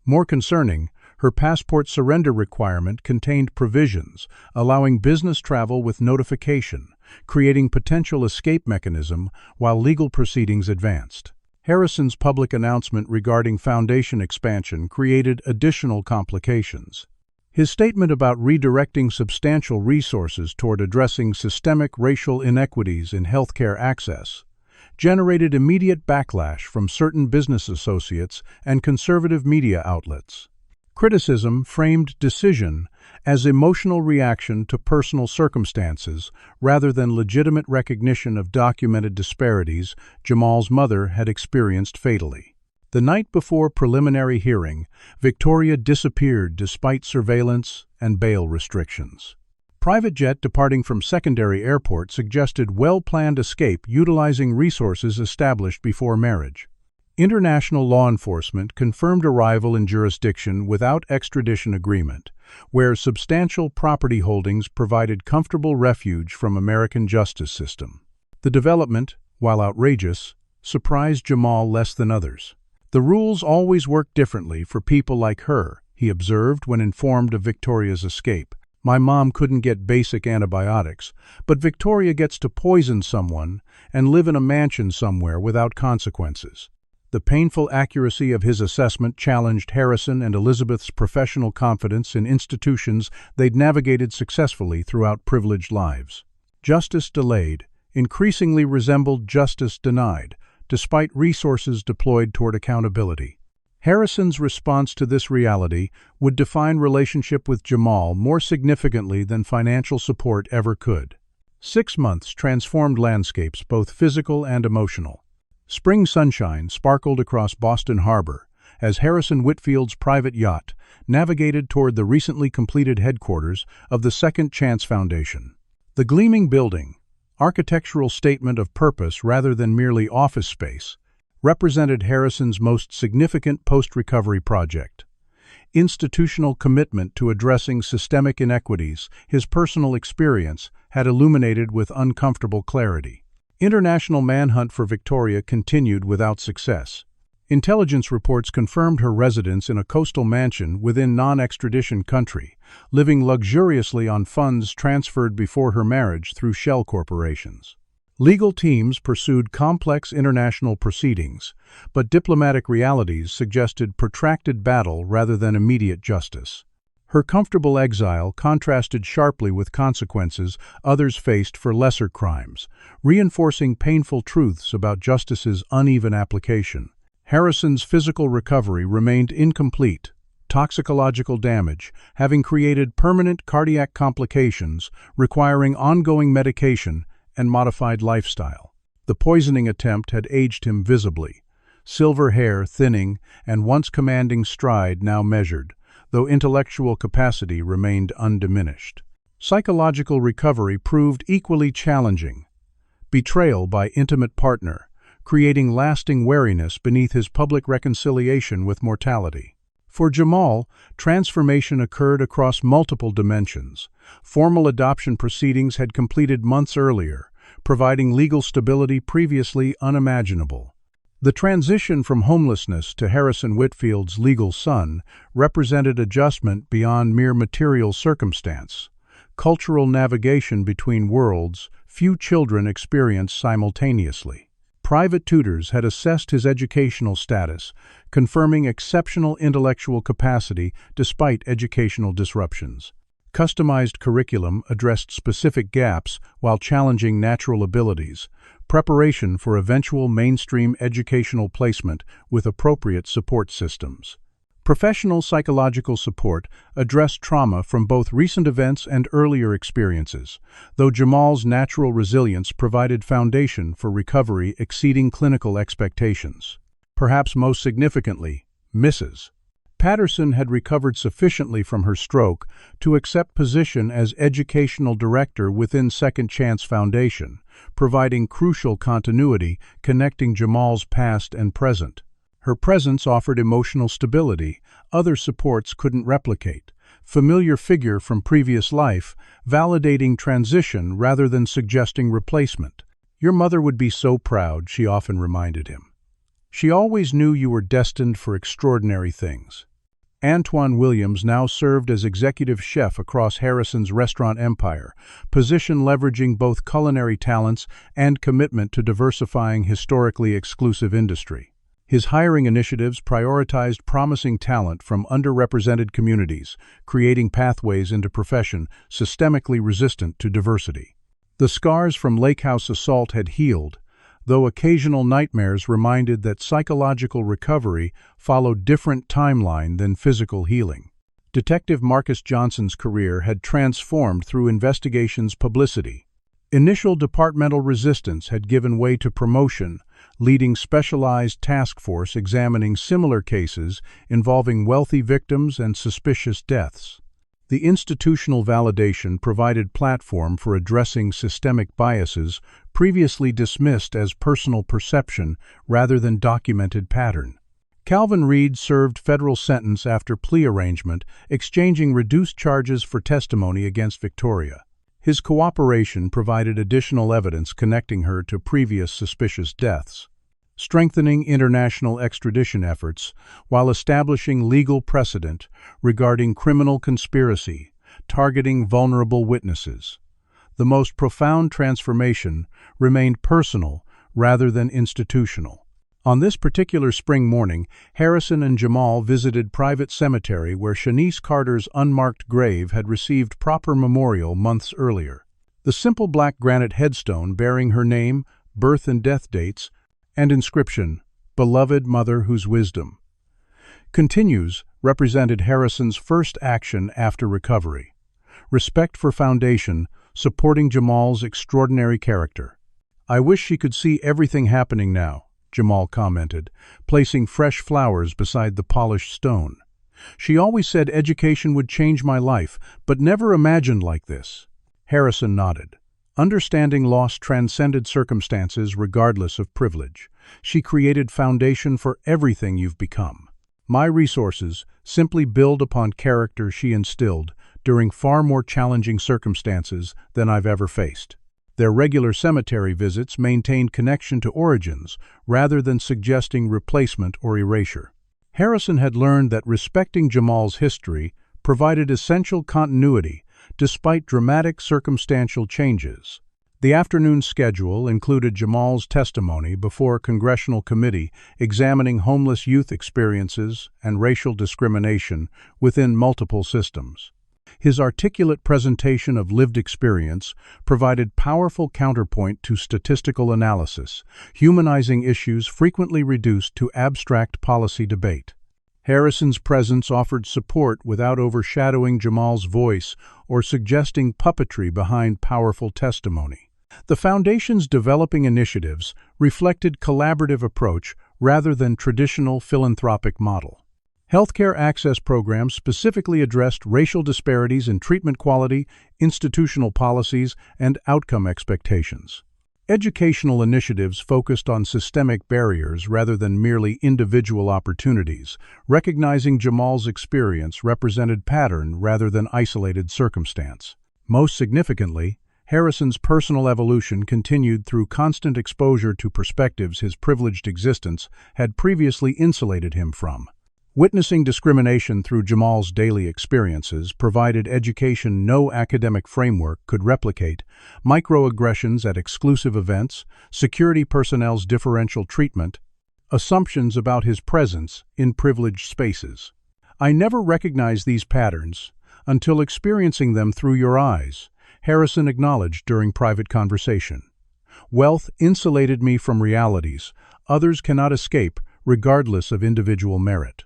More concerning, her passport surrender requirement contained provisions allowing business travel with notification, creating potential escape mechanism while legal proceedings advanced. Harrison's public announcement regarding foundation expansion created additional complications. His statement about redirecting substantial resources toward addressing systemic racial inequities in healthcare access generated immediate backlash from certain business associates and conservative media outlets. Criticism framed decision as emotional reaction to personal circumstances rather than legitimate recognition of documented disparities Jamal's mother had experienced fatally. The night before preliminary hearing, Victoria disappeared despite surveillance and bail restrictions. Private jet departing from secondary airport suggested well-planned escape utilizing resources established before marriage. International law enforcement confirmed arrival in jurisdiction without extradition agreement, where substantial property holdings provided comfortable refuge from American justice system. The development, while outrageous, surprised Jamal less than others. "The rules always work differently for people like her," he observed when informed of Victoria's escape. My mom couldn't get basic antibiotics, but Victoria gets to poison someone and live in a mansion somewhere without consequences. The painful accuracy of his assessment challenged Harrison and Elizabeth's professional confidence in institutions they'd navigated successfully throughout privileged lives. Justice delayed increasingly resembled justice denied, despite resources deployed toward accountability. Harrison's response to this reality would define relationship with Jamal more significantly than financial support ever could. 6 months transformed landscapes, both physical and emotional. Spring sunshine sparkled across Boston Harbor as Harrison Whitfield's private yacht navigated toward the recently completed headquarters of the Second Chance Foundation. The gleaming building, architectural statement of purpose rather than merely office space, represented Harrison's most significant post-recovery project. Institutional commitment to addressing systemic inequities, his personal experience had illuminated with uncomfortable clarity. International manhunt for Victoria continued without success. Intelligence reports confirmed her residence in a coastal mansion within non-extradition country, living luxuriously on funds transferred before her marriage through shell corporations. Legal teams pursued complex international proceedings, but diplomatic realities suggested protracted battle rather than immediate justice. Her comfortable exile contrasted sharply with consequences others faced for lesser crimes, reinforcing painful truths about justice's uneven application. Harrison's physical recovery remained incomplete, toxicological damage having created permanent cardiac complications requiring ongoing medication and modified lifestyle. The poisoning attempt had aged him visibly, silver hair thinning and once commanding stride now measured, though intellectual capacity remained undiminished. Psychological recovery proved equally challenging. Betrayal by intimate partner, creating lasting wariness beneath his public reconciliation with mortality. For Jamal, transformation occurred across multiple dimensions. Formal adoption proceedings had completed months earlier, providing legal stability previously unimaginable. The transition from homelessness to Harrison Whitfield's legal son represented adjustment beyond mere material circumstance. Cultural navigation between worlds few children experience simultaneously. Private tutors had assessed his educational status, confirming exceptional intellectual capacity despite educational disruptions. Customized curriculum addressed specific gaps while challenging natural abilities, preparation for eventual mainstream educational placement with appropriate support systems. Professional psychological support addressed trauma from both recent events and earlier experiences, though Jamal's natural resilience provided foundation for recovery exceeding clinical expectations. Perhaps most significantly, Mrs. Patterson had recovered sufficiently from her stroke to accept position as educational director within Second Chance Foundation, providing crucial continuity connecting Jamal's past and present. Her presence offered emotional stability other supports couldn't replicate, familiar figure from previous life, validating transition rather than suggesting replacement. "Your mother would be so proud," she often reminded him. "She always knew you were destined for extraordinary things." Antoine Williams now served as executive chef across Harrison's restaurant empire, position leveraging both culinary talents and commitment to diversifying historically exclusive industry. His hiring initiatives prioritized promising talent from underrepresented communities, creating pathways into profession systemically resistant to diversity. The scars from Lake House assault had healed, though occasional nightmares reminded that psychological recovery followed different timeline than physical healing. Detective Marcus Johnson's career had transformed through investigations publicity. Initial departmental resistance had given way to promotion, leading specialized task force examining similar cases involving wealthy victims and suspicious deaths. The institutional validation provided platform for addressing systemic biases previously dismissed as personal perception rather than documented pattern. Calvin Reed served federal sentence after plea arrangement, exchanging reduced charges for testimony against Victoria. His cooperation provided additional evidence connecting her to previous suspicious deaths, strengthening international extradition efforts while establishing legal precedent regarding criminal conspiracy, targeting vulnerable witnesses. The most profound transformation remained personal rather than institutional. On this particular spring morning, Harrison and Jamal visited private cemetery where Shanice Carter's unmarked grave had received proper memorial months earlier. The simple black granite headstone bearing her name, birth and death dates, and inscription, "Beloved Mother whose wisdom continues," represented Harrison's first action after recovery. Respect for foundation, supporting Jamal's extraordinary character. "I wish she could see everything happening now," Jamal commented, placing fresh flowers beside the polished stone. "She always said education would change my life, but never imagined like this." Harrison nodded. Understanding loss transcended circumstances regardless of privilege. She created foundation for everything you've become. My resources simply build upon character she instilled during far more challenging circumstances than I've ever faced. Their regular cemetery visits maintained connection to origins rather than suggesting replacement or erasure. Harrison had learned that respecting Jamal's history provided essential continuity despite dramatic circumstantial changes. The afternoon schedule included Jamal's testimony before a congressional committee examining homeless youth experiences and racial discrimination within multiple systems. His articulate presentation of lived experience provided powerful counterpoint to statistical analysis, humanizing issues frequently reduced to abstract policy debate. Harrison's presence offered support without overshadowing Jamal's voice or suggesting puppetry behind powerful testimony. The Foundation's developing initiatives reflected collaborative approach rather than traditional philanthropic model. Healthcare access programs specifically addressed racial disparities in treatment quality, institutional policies, and outcome expectations. Educational initiatives focused on systemic barriers rather than merely individual opportunities, recognizing Jamal's experience represented pattern rather than isolated circumstance. Most significantly, Harrison's personal evolution continued through constant exposure to perspectives his privileged existence had previously insulated him from. Witnessing discrimination through Jamal's daily experiences provided education no academic framework could replicate: microaggressions at exclusive events, security personnel's differential treatment, assumptions about his presence in privileged spaces. "I never recognized these patterns until experiencing them through your eyes," Harrison acknowledged during private conversation. "Wealth insulated me from realities others cannot escape, regardless of individual merit."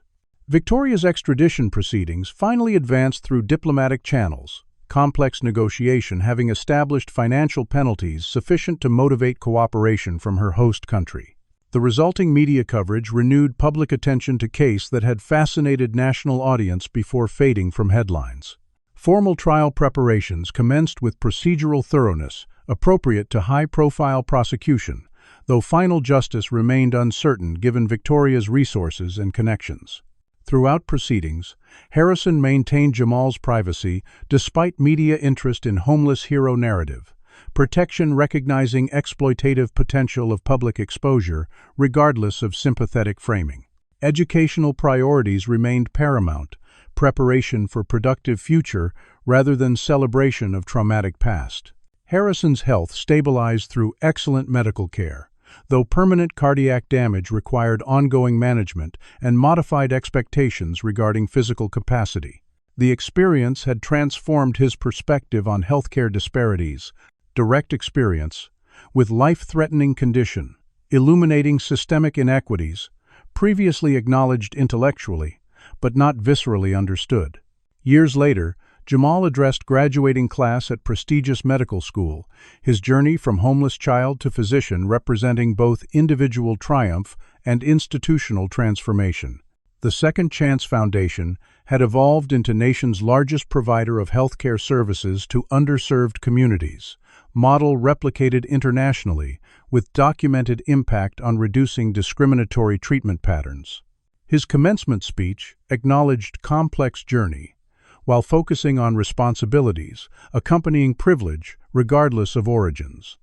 Victoria's extradition proceedings finally advanced through diplomatic channels, complex negotiation having established financial penalties sufficient to motivate cooperation from her host country. The resulting media coverage renewed public attention to case that had fascinated national audience before fading from headlines. Formal trial preparations commenced with procedural thoroughness, appropriate to high-profile prosecution, though final justice remained uncertain given Victoria's resources and connections. Throughout proceedings, Harrison maintained Jamal's privacy despite media interest in homeless hero narrative, protection recognizing exploitative potential of public exposure regardless of sympathetic framing. Educational priorities remained paramount, preparation for productive future rather than celebration of traumatic past. Harrison's health stabilized through excellent medical care, though permanent cardiac damage required ongoing management and modified expectations regarding physical capacity. The experience had transformed his perspective on healthcare disparities, direct experience, with life-threatening condition, illuminating systemic inequities, previously acknowledged intellectually, but not viscerally understood. Years later, Jamal addressed graduating class at prestigious medical school, his journey from homeless child to physician representing both individual triumph and institutional transformation. The Second Chance Foundation had evolved into nation's largest provider of healthcare services to underserved communities, model replicated internationally with documented impact on reducing discriminatory treatment patterns. His commencement speech acknowledged complex journey, while focusing on responsibilities, accompanying privilege, regardless of origins.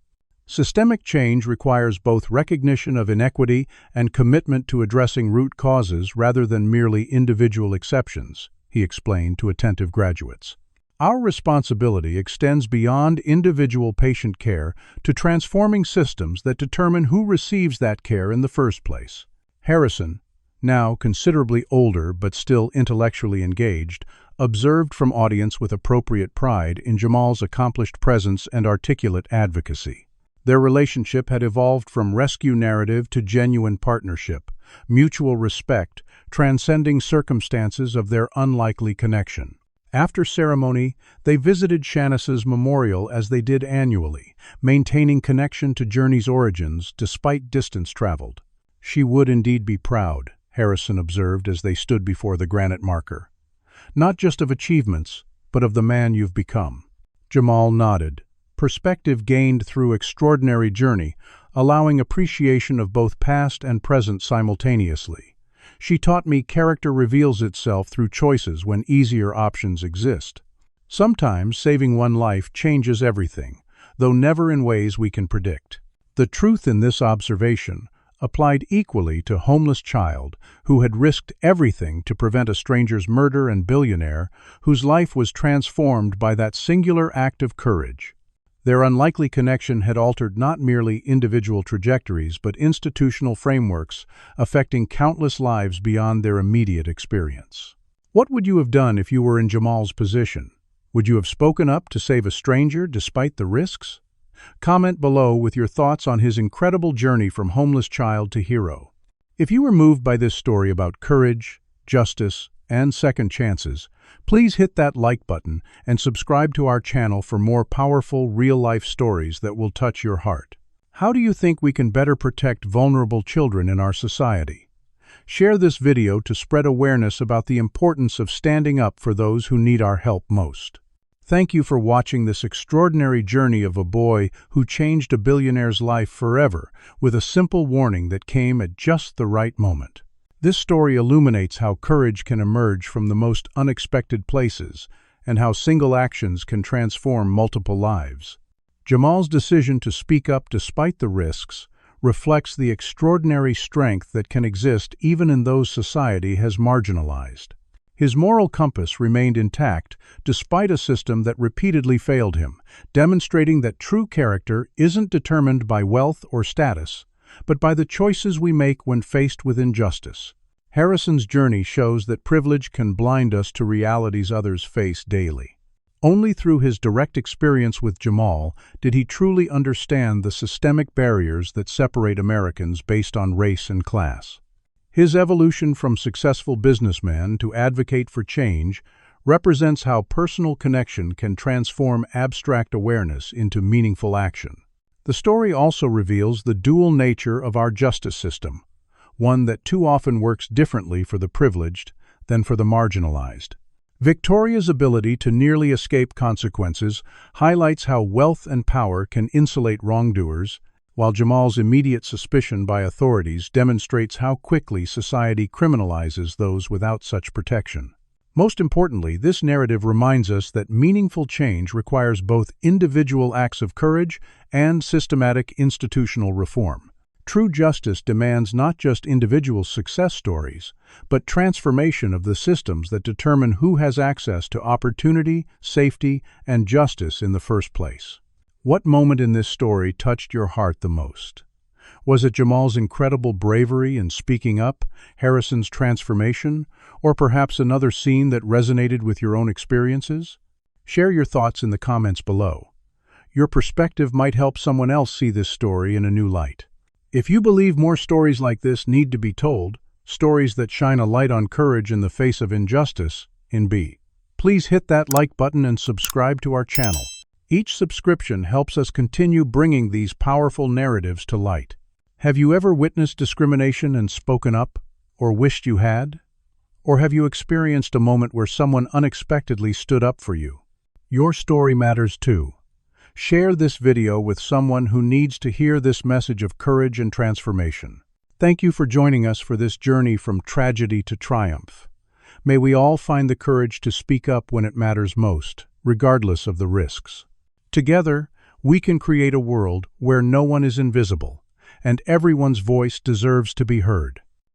Systemic change requires both recognition of inequity and commitment to addressing root causes rather than merely individual exceptions, he explained to attentive graduates. Our responsibility extends beyond individual patient care to transforming systems that determine who receives that care in the first place. Harrison, now considerably older but still intellectually engaged, observed from audience with appropriate pride in Jamal's accomplished presence and articulate advocacy. Their relationship had evolved from rescue narrative to genuine partnership, mutual respect, transcending circumstances of their unlikely connection. After ceremony, they visited Shanice's memorial as they did annually, maintaining connection to Journey's origins despite distance traveled. "She would indeed be proud," Harrison observed as they stood before the granite marker. "Not just of achievements, but of the man you've become." Jamal nodded, perspective gained through extraordinary journey, allowing appreciation of both past and present simultaneously. "She taught me character reveals itself through choices when easier options exist. Sometimes saving one life changes everything, though never in ways we can predict." The truth in this observation applied equally to homeless child who had risked everything to prevent a stranger's murder and billionaire whose life was transformed by that singular act of courage. Their unlikely connection had altered not merely individual trajectories but institutional frameworks affecting countless lives beyond their immediate experience. What would you have done if you were in Jamal's position? Would you have spoken up to save a stranger despite the risks? Comment below with your thoughts on his incredible journey from homeless child to hero. If you were moved by this story about courage, justice, and second chances, please hit that like button and subscribe to our channel for more powerful, real-life stories that will touch your heart. How do you think we can better protect vulnerable children in our society? Share this video to spread awareness about the importance of standing up for those who need our help most. Thank you for watching this extraordinary journey of a boy who changed a billionaire's life forever with a simple warning that came at just the right moment. This story illuminates how courage can emerge from the most unexpected places and how single actions can transform multiple lives. Jamal's decision to speak up despite the risks reflects the extraordinary strength that can exist even in those society has marginalized. His moral compass remained intact despite a system that repeatedly failed him, demonstrating that true character isn't determined by wealth or status, but by the choices we make when faced with injustice. Harrison's journey shows that privilege can blind us to realities others face daily. Only through his direct experience with Jamal did he truly understand the systemic barriers that separate Americans based on race and class. His evolution from successful businessman to advocate for change represents how personal connection can transform abstract awareness into meaningful action. The story also reveals the dual nature of our justice system, one that too often works differently for the privileged than for the marginalized. Victoria's ability to nearly escape consequences highlights how wealth and power can insulate wrongdoers, while Jamal's immediate suspicion by authorities demonstrates how quickly society criminalizes those without such protection. Most importantly, this narrative reminds us that meaningful change requires both individual acts of courage and systematic institutional reform. True justice demands not just individual success stories, but transformation of the systems that determine who has access to opportunity, safety, and justice in the first place. What moment in this story touched your heart the most? Was it Jamal's incredible bravery in speaking up, Harrison's transformation, or perhaps another scene that resonated with your own experiences? Share your thoughts in the comments below. Your perspective might help someone else see this story in a new light. If you believe more stories like this need to be told, stories that shine a light on courage in the face of injustice, please hit that like button and subscribe to our channel. Each subscription helps us continue bringing these powerful narratives to light. Have you ever witnessed discrimination and spoken up, or wished you had? Or have you experienced a moment where someone unexpectedly stood up for you? Your story matters too. Share this video with someone who needs to hear this message of courage and transformation. Thank you for joining us for this journey from tragedy to triumph. May we all find the courage to speak up when it matters most, regardless of the risks. Together, we can create a world where no one is invisible, and everyone's voice deserves to be heard.